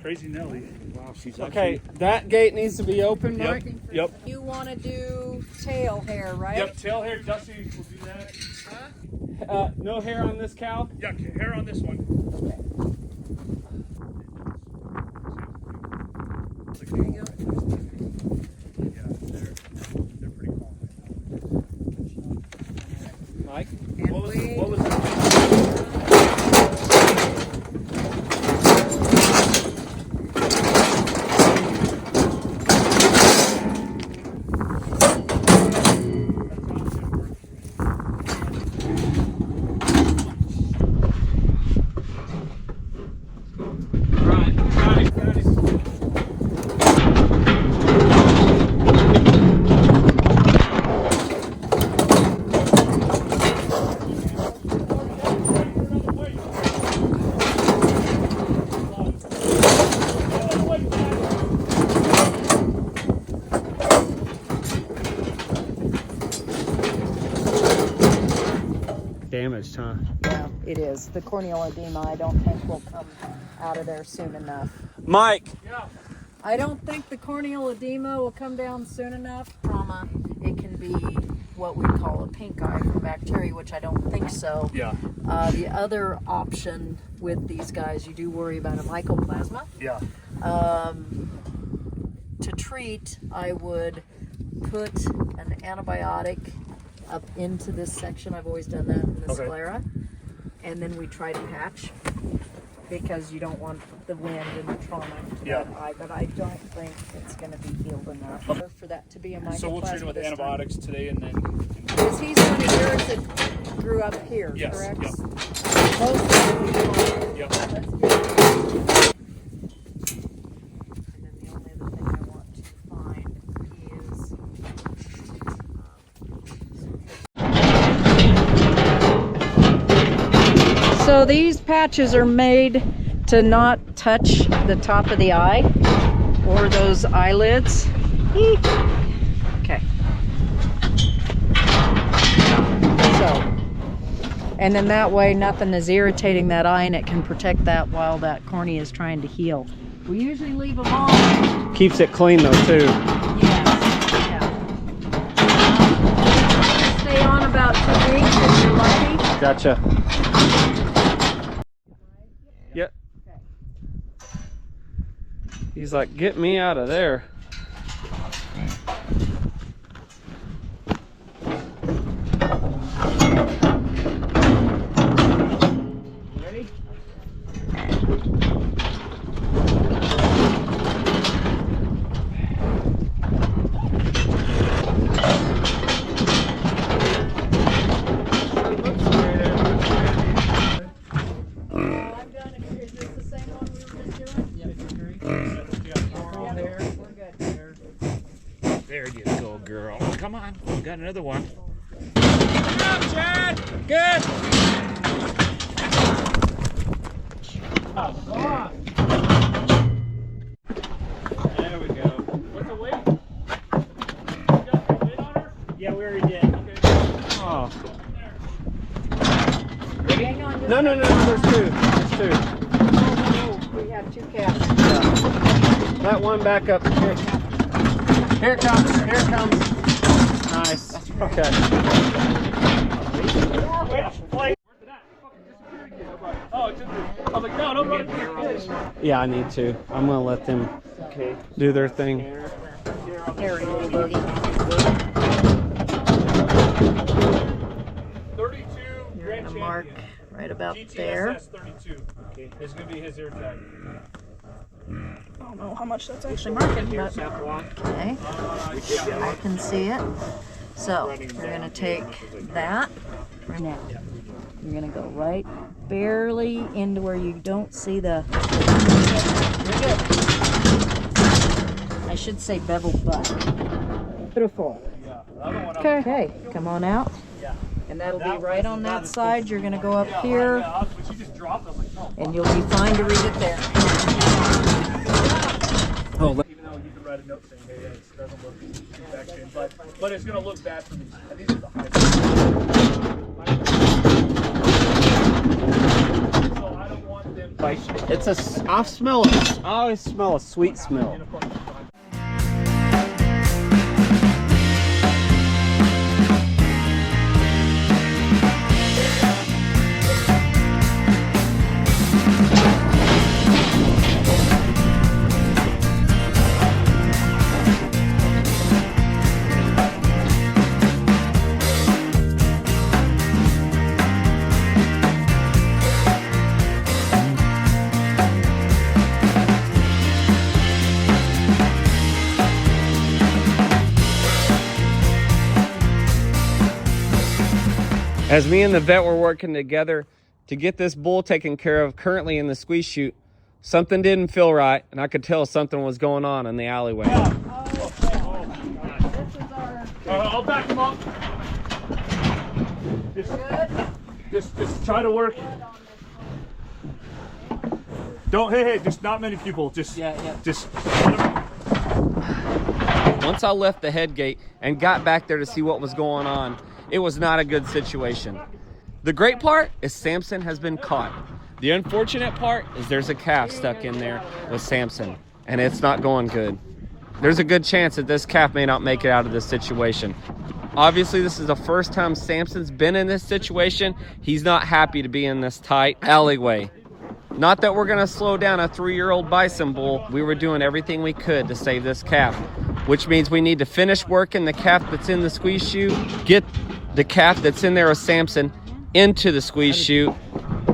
crazy Nelly. Wow, she's Okay, that gate needs to be open, Mike. Yep. You want to do tail hair, right? Yep. Tail hair. Dusty will do that. No hair on this cow. Yeah. Hair on this one. There you go. Yeah, they're pretty calm. Mike. And What was wait. what was Right. Got it. Damaged, huh? Yeah, it is. The corneal edema, I don't think will come out of there soon enough. Mike. I don't think the corneal edema will come down soon enough. Trauma. It can be what we call a pink eye from bacteria, which I don't think so. Yeah. The other option with these guys, you do worry about a mycoplasma. Yeah. To treat, I would put an antibiotic up into this section. I've always done that in the Okay. sclera. And then we try to patch. because you don't want the wind and the trauma to Yeah. that eye, but I don't think it's going to be healed enough for that to be a mycoplasma. So we'll treat him with this time. antibiotics today, and then. Because he's one of yours that grew up here, Yes, correct? yep. Most of them we find. Yep. Let's do it. And then the only other thing I want to find is. So these patches are made to not touch the top of the eye or those eyelids. Okay. So, and then that way nothing is irritating that eye and it can protect that while that cornea is trying to heal. We usually leave them on. Keeps it clean though too. Yes, yeah. Stay on about 2 weeks if you're lucky. Gotcha. Yep. He's like, get me out of there. Ready? I'm done. Is this the same one we were just doing? There you go, girl. Come on, we got another one. Good job, Chad. Good. There we go. What's the weight? You got the weight on her? Yeah, we already did. Okay. Oh. Hang on. No, there's two. There's two. We have 2 cats. That one back up. Here. Here it comes. Here it comes. Nice. Okay. Oh, it's just, I was like, no, don't run it. Yeah, I need to. I'm gonna let them do their thing. Harry, little birdie. 32 Grand A mark Champion. right about there. GTSS 32. Okay. It's going to be his air tag. I don't know how much that's actually marking, but okay. I can see it. So you're gonna take that right now. You're gonna go right barely into where you don't see the. You're good. I should say beveled butt. Beautiful. Okay, come on out. And that'll be right on that side. You're gonna go up here, and you'll be fine to read it there. Oh, Even though you can write a note saying, hey, it doesn't look infection, but it's going to look bad for these. These are the high. So I don't want them to. it's a. I always smell a sweet smell. As me and the vet were working together to get this bull taken care of currently in the squeeze chute, something didn't feel right, and I could tell something was going on in the alleyway. I'll back him up. Just try to work. Don't, hey, just not many people. Just. Once I left the head gate and got back there to see what was going on, it was not a good situation. The great part is Samson has been caught. The unfortunate part is there's a calf stuck in there with Samson, and it's not going good. There's a good chance that this calf may not make it out of this situation. Obviously, this is the first time Samson's been in this situation. He's not happy to be in this tight alleyway. Not that we're gonna slow down a 3-year-old bison bull. We were doing everything we could to save this calf, which means we need to finish working the calf that's in the squeeze chute, get the calf that's in there with Samson into the squeeze chute,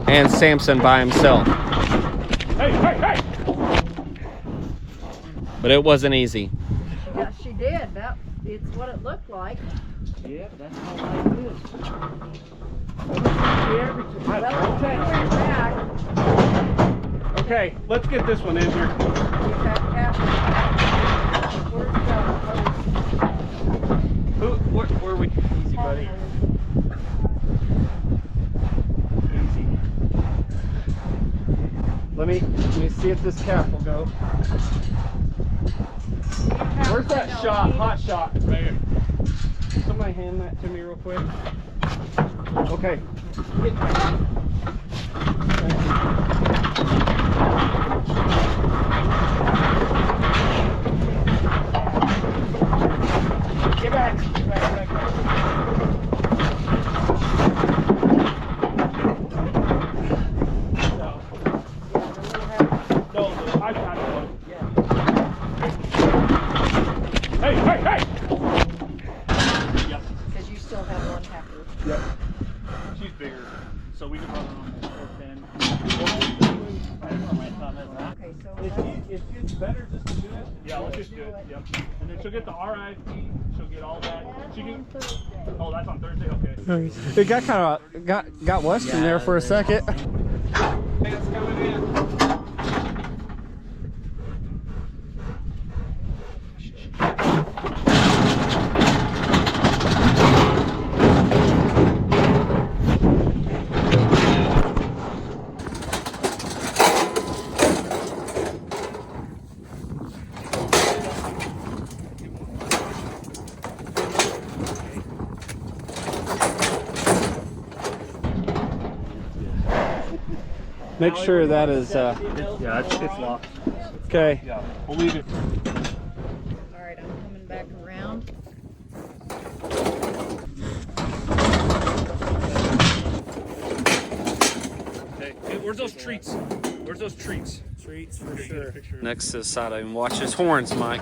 and Samson by himself. But it wasn't easy. Yeah, she did. It's what it looked like. Yeah, that's how life is. Okay, let's get this one in here. Where are we? Easy, buddy. Easy. Let me see if this cap will go. Where's that shot? Hot shot. Right here. Can somebody hand that to me real quick? Okay. Get back. Get back. No, I've got one. Hey! Yep. Because you still have one heifer. Yep. She's bigger, so we can run her on the 410. Okay, so It's better just to do it. Yeah, let's just do it. Yep. And then she'll get the RIP. She'll get all that. She can. Oh, that's on Thursday. Okay. It got kind of got western there for a second. It's coming in. Make sure that is Yeah, it's locked. okay. Yeah, we'll leave it. all right, I'm coming back around. Hey, where's those treats? Where's those treats? Treats for sure. Next to the side of him. Watch his horns, Mike.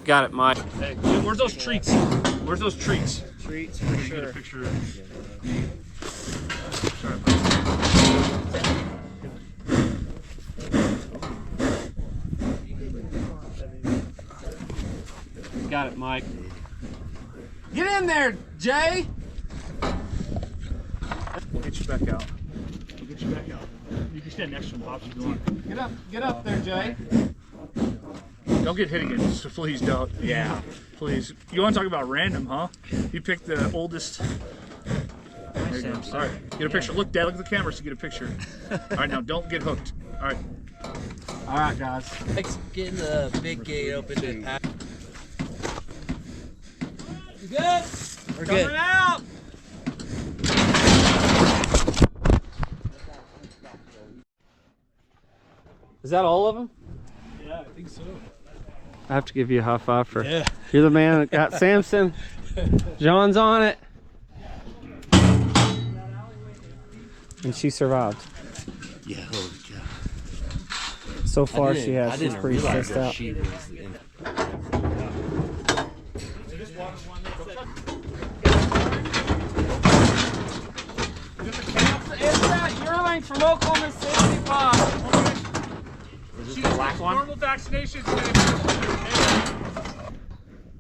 Got it, Mike. Hey, where's those treats? Where's those treats? Treats for Get sure. a picture. Got it, Mike. Get in there, Jay. We'll get you back out. We'll get you back out. You can stand next to him, Pops, if you want. Get up there, Jay. Don't get hit again, so please don't. Yeah. Please. You want to talk about random, huh? You picked the oldest. There you go. All right, get a picture. Look, Dad, look at the camera so you get a picture. All right, now don't get hooked. All right. All right, guys. Mike's getting the big gate open to pack. You good? We're good. Coming out. Is that all of them? Yeah, I think so. I have to give you a high five for. Yeah. You're the man that got Samson. John's on it. And she survived. Yeah, holy cow. So far, she has. She's pretty stressed out. She was in. It's that yearling from Oklahoma City, Bob. Is this the black one? Normal vaccination.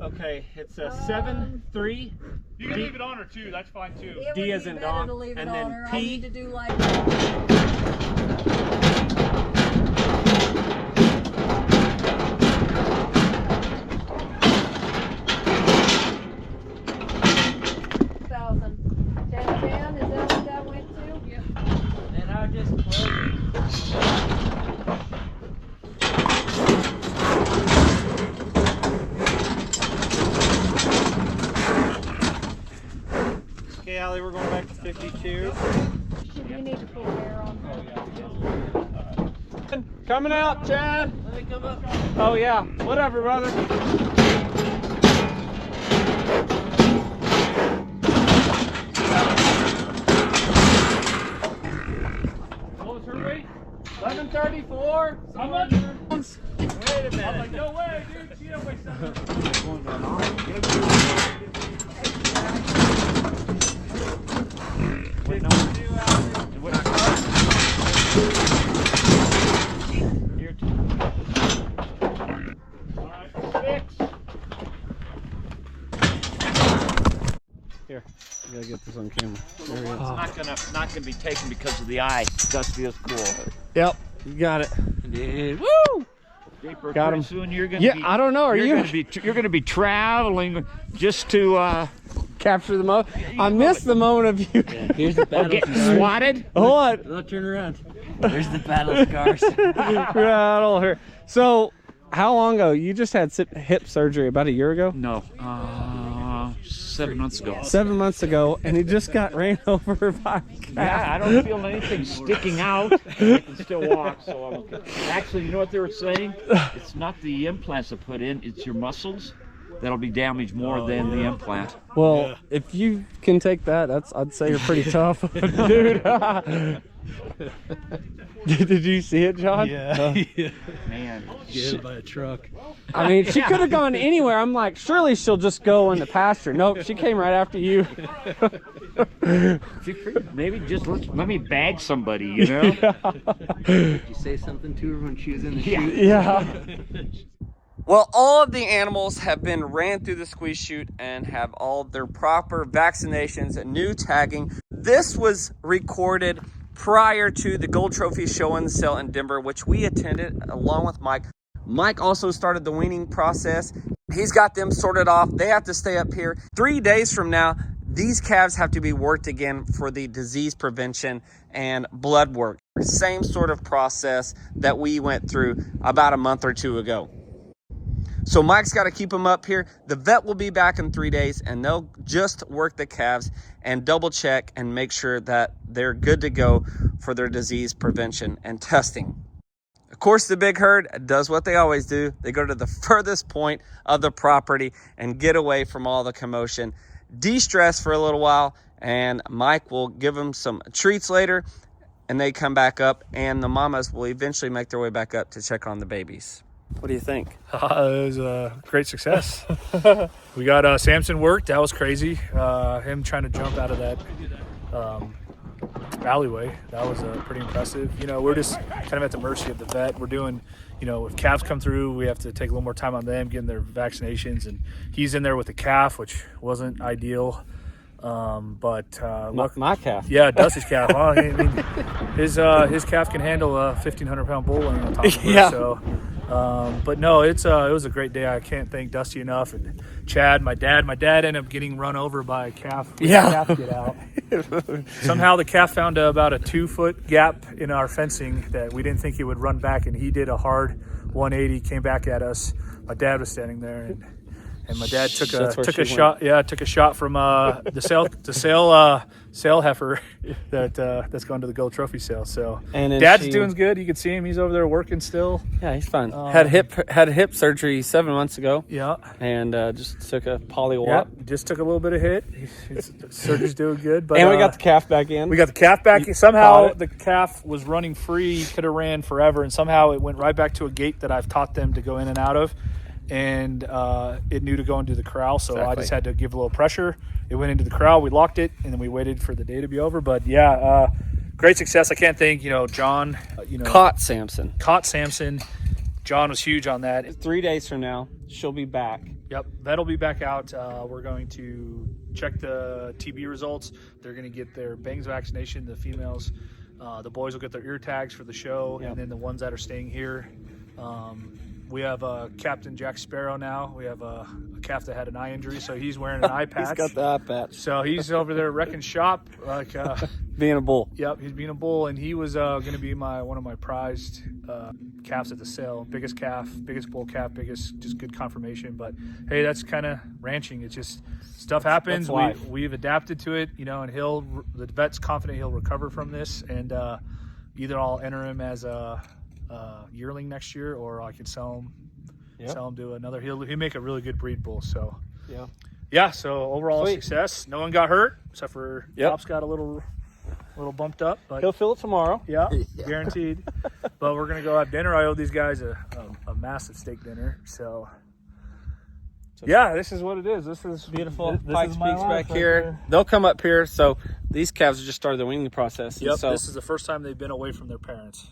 Okay, it's a 7-3. You can leave it on her too. That's fine too. It D would as be in better dog, to leave it and on then her. P. I need to do like 10,000. 10, is that what that went to? Yeah. And I'll just close it. Okay, Allie, we're going back to 52. You need to pull air on her. Coming out, Chad. Let me come up. Oh, yeah. Whatever, brother. What was her weight? 1134. How much? Wait a minute. I'm like, no way, dude. She don't weigh 7. Here. You gotta get this on camera. There he is. It's not gonna be taken because of the eye. Dusty is cool. Yep, you got it. Woo! Japer, Got pretty him. Soon you're gonna Yeah, be, I don't know. Are you you're gonna be traveling just to capture the moment? I missed the moment of you. Here's the battle getting scars. swatted. Hold on. Don't turn around. There's the battle scars. Rattle her. So, how long ago? You just had hip surgery about a year ago? No, 7 months ago. 7 months ago, and he just got ran over by a cat. Yeah, I don't feel anything sticking out. I can still walk, so I'm okay. Actually, you know what they were saying? It's not the implants I put in; it's your muscles that'll be damaged more than the implant. Well, if you can take that, I'd say you're pretty tough, dude. Did you see it, John? Yeah. Man, Get hit by a truck. I mean, she could have gone anywhere. I'm like, surely she'll just go in the pasture. Nope, she came right after you. maybe just let me bag somebody, you know? Did you say something to her when she was in the chute? Yeah. Well, all of the animals have been ran through the squeeze chute and have all of their proper vaccinations and new tagging. This was recorded prior to the Gold Trophy Show and Sale in Denver, which we attended along with Mike. Mike also started the weaning process. He's got them sorted off. They have to stay up here. 3 days from now, these calves have to be worked again for the disease prevention and blood work. Same sort of process that we went through about a month or two ago. So Mike's got to keep them up here. The vet will be back in 3 days, and they'll just work the calves and double check and make sure that they're good to go for their disease prevention and testing. Of course, the big herd does what they always do. They go to the furthest point of the property and get away from all the commotion, de-stress for a little while, and Mike will give them some treats later, and they come back up, and the mamas will eventually make their way back up to check on the babies. What do you think? It was a great success. We got Samson worked. That was crazy. Him trying to jump out of that alleyway. That was pretty impressive. You know, we're just kind of at the mercy of the vet. We're doing, you know, if calves come through, we have to take a little more time on them, getting their vaccinations. And he's in there with the calf, which wasn't ideal. But My calf. yeah, Dusty's calf. Well, I mean, his calf can handle a 1,500-pound bull on top of her. Yeah. So, but no, it was a great day. I can't thank Dusty enough, and Chad, my dad ended up getting run over by a calf. Yeah. The calf get out. Somehow the calf found about a 2-foot gap in our fencing that we didn't think he would run back, and he did a hard 180, came back at us. My dad was standing there, and my dad took a shot. Yeah, took a shot from the sale heifer that's gone to the Gold Trophy sale. So Dad's doing good. You can see him; he's over there working still. Yeah, he's fine. Had hip surgery 7 months ago. Yeah, and just took a polywop. Yeah, just took a little bit of hit. His surgery's doing good. But and we got the calf back in. We got the calf back. Somehow the calf was running free. Could have ran forever, and somehow it went right back to a gate that I've taught them to go in and out of. And it knew to go into the corral, so exactly. I just had to give a little pressure. It went into the corral, we locked it, and then we waited for the day to be over. But yeah, great success. I can't thank John. Caught Samson. John was huge on that. 3 days from now, she'll be back. Yep, that'll be back out. We're going to check the TB results. They're going to get their bangs vaccination. The females, the boys will get their ear tags for the show, and then the ones that are staying here. We have Captain Jack Sparrow now. We have a calf that had an eye injury, so he's wearing an eye patch. He's got the eye patch. So he's over there wrecking shop, like being a bull. Yep, he's being a bull, and he was going to be one of my prized calves at the sale. Biggest calf, biggest bull calf, just good confirmation. But hey, that's kind of ranching. It's just stuff happens. We've adapted to it, and the vet's confident he'll recover from this, and either I'll enter him as a yearling next year, or I could sell him to another. He'll make a really good breed bull. So yeah. So overall success. No one got hurt except for Pops got a little bumped up, but he'll feel it tomorrow. Yeah. Guaranteed. But we're gonna go have dinner. I owe these guys a massive steak dinner. So yeah, this is what it is. This is beautiful. This is my Peaks life back here. They'll come up here. So these calves just started the weaning process. Yep. So this is the first time they've been away from their parents.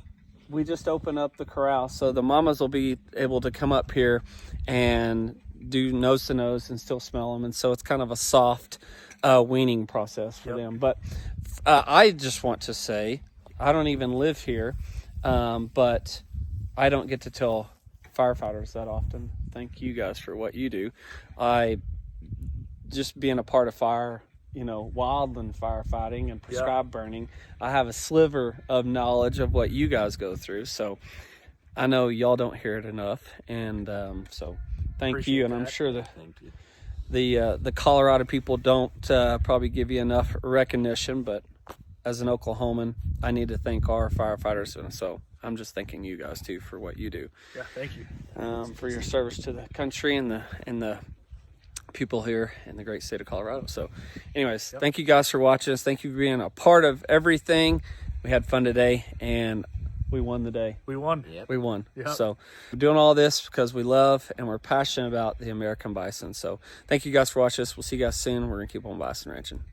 We just opened up the corral, so the mamas will be able to come up here and do nose to nose and still smell them. And so it's kind of a soft weaning process for them. But I just want to say, I don't even live here, but I don't get to tell firefighters that often. Thank you guys for what you do. Just being a part of fire, wildland firefighting and prescribed burning, I have a sliver of knowledge of what you guys go through. So I know y'all don't hear it enough, and so thank Appreciate you. And that. I'm sure Thank you. the Colorado people don't probably give you enough recognition, but as an Oklahoman, I need to thank our firefighters, and so I'm just thanking you guys too for what you do. Yeah, thank you. For your service to the country and the people here in the great state of Colorado. So anyways, thank you guys for watching us. Thank you for being a part of everything. We had fun today, and we won the day. We won. Yep. We won. Yep. So we're doing all this because we love and we're passionate about the American bison. So thank you guys for watching us. We'll see you guys soon. We're going to keep on bison ranching.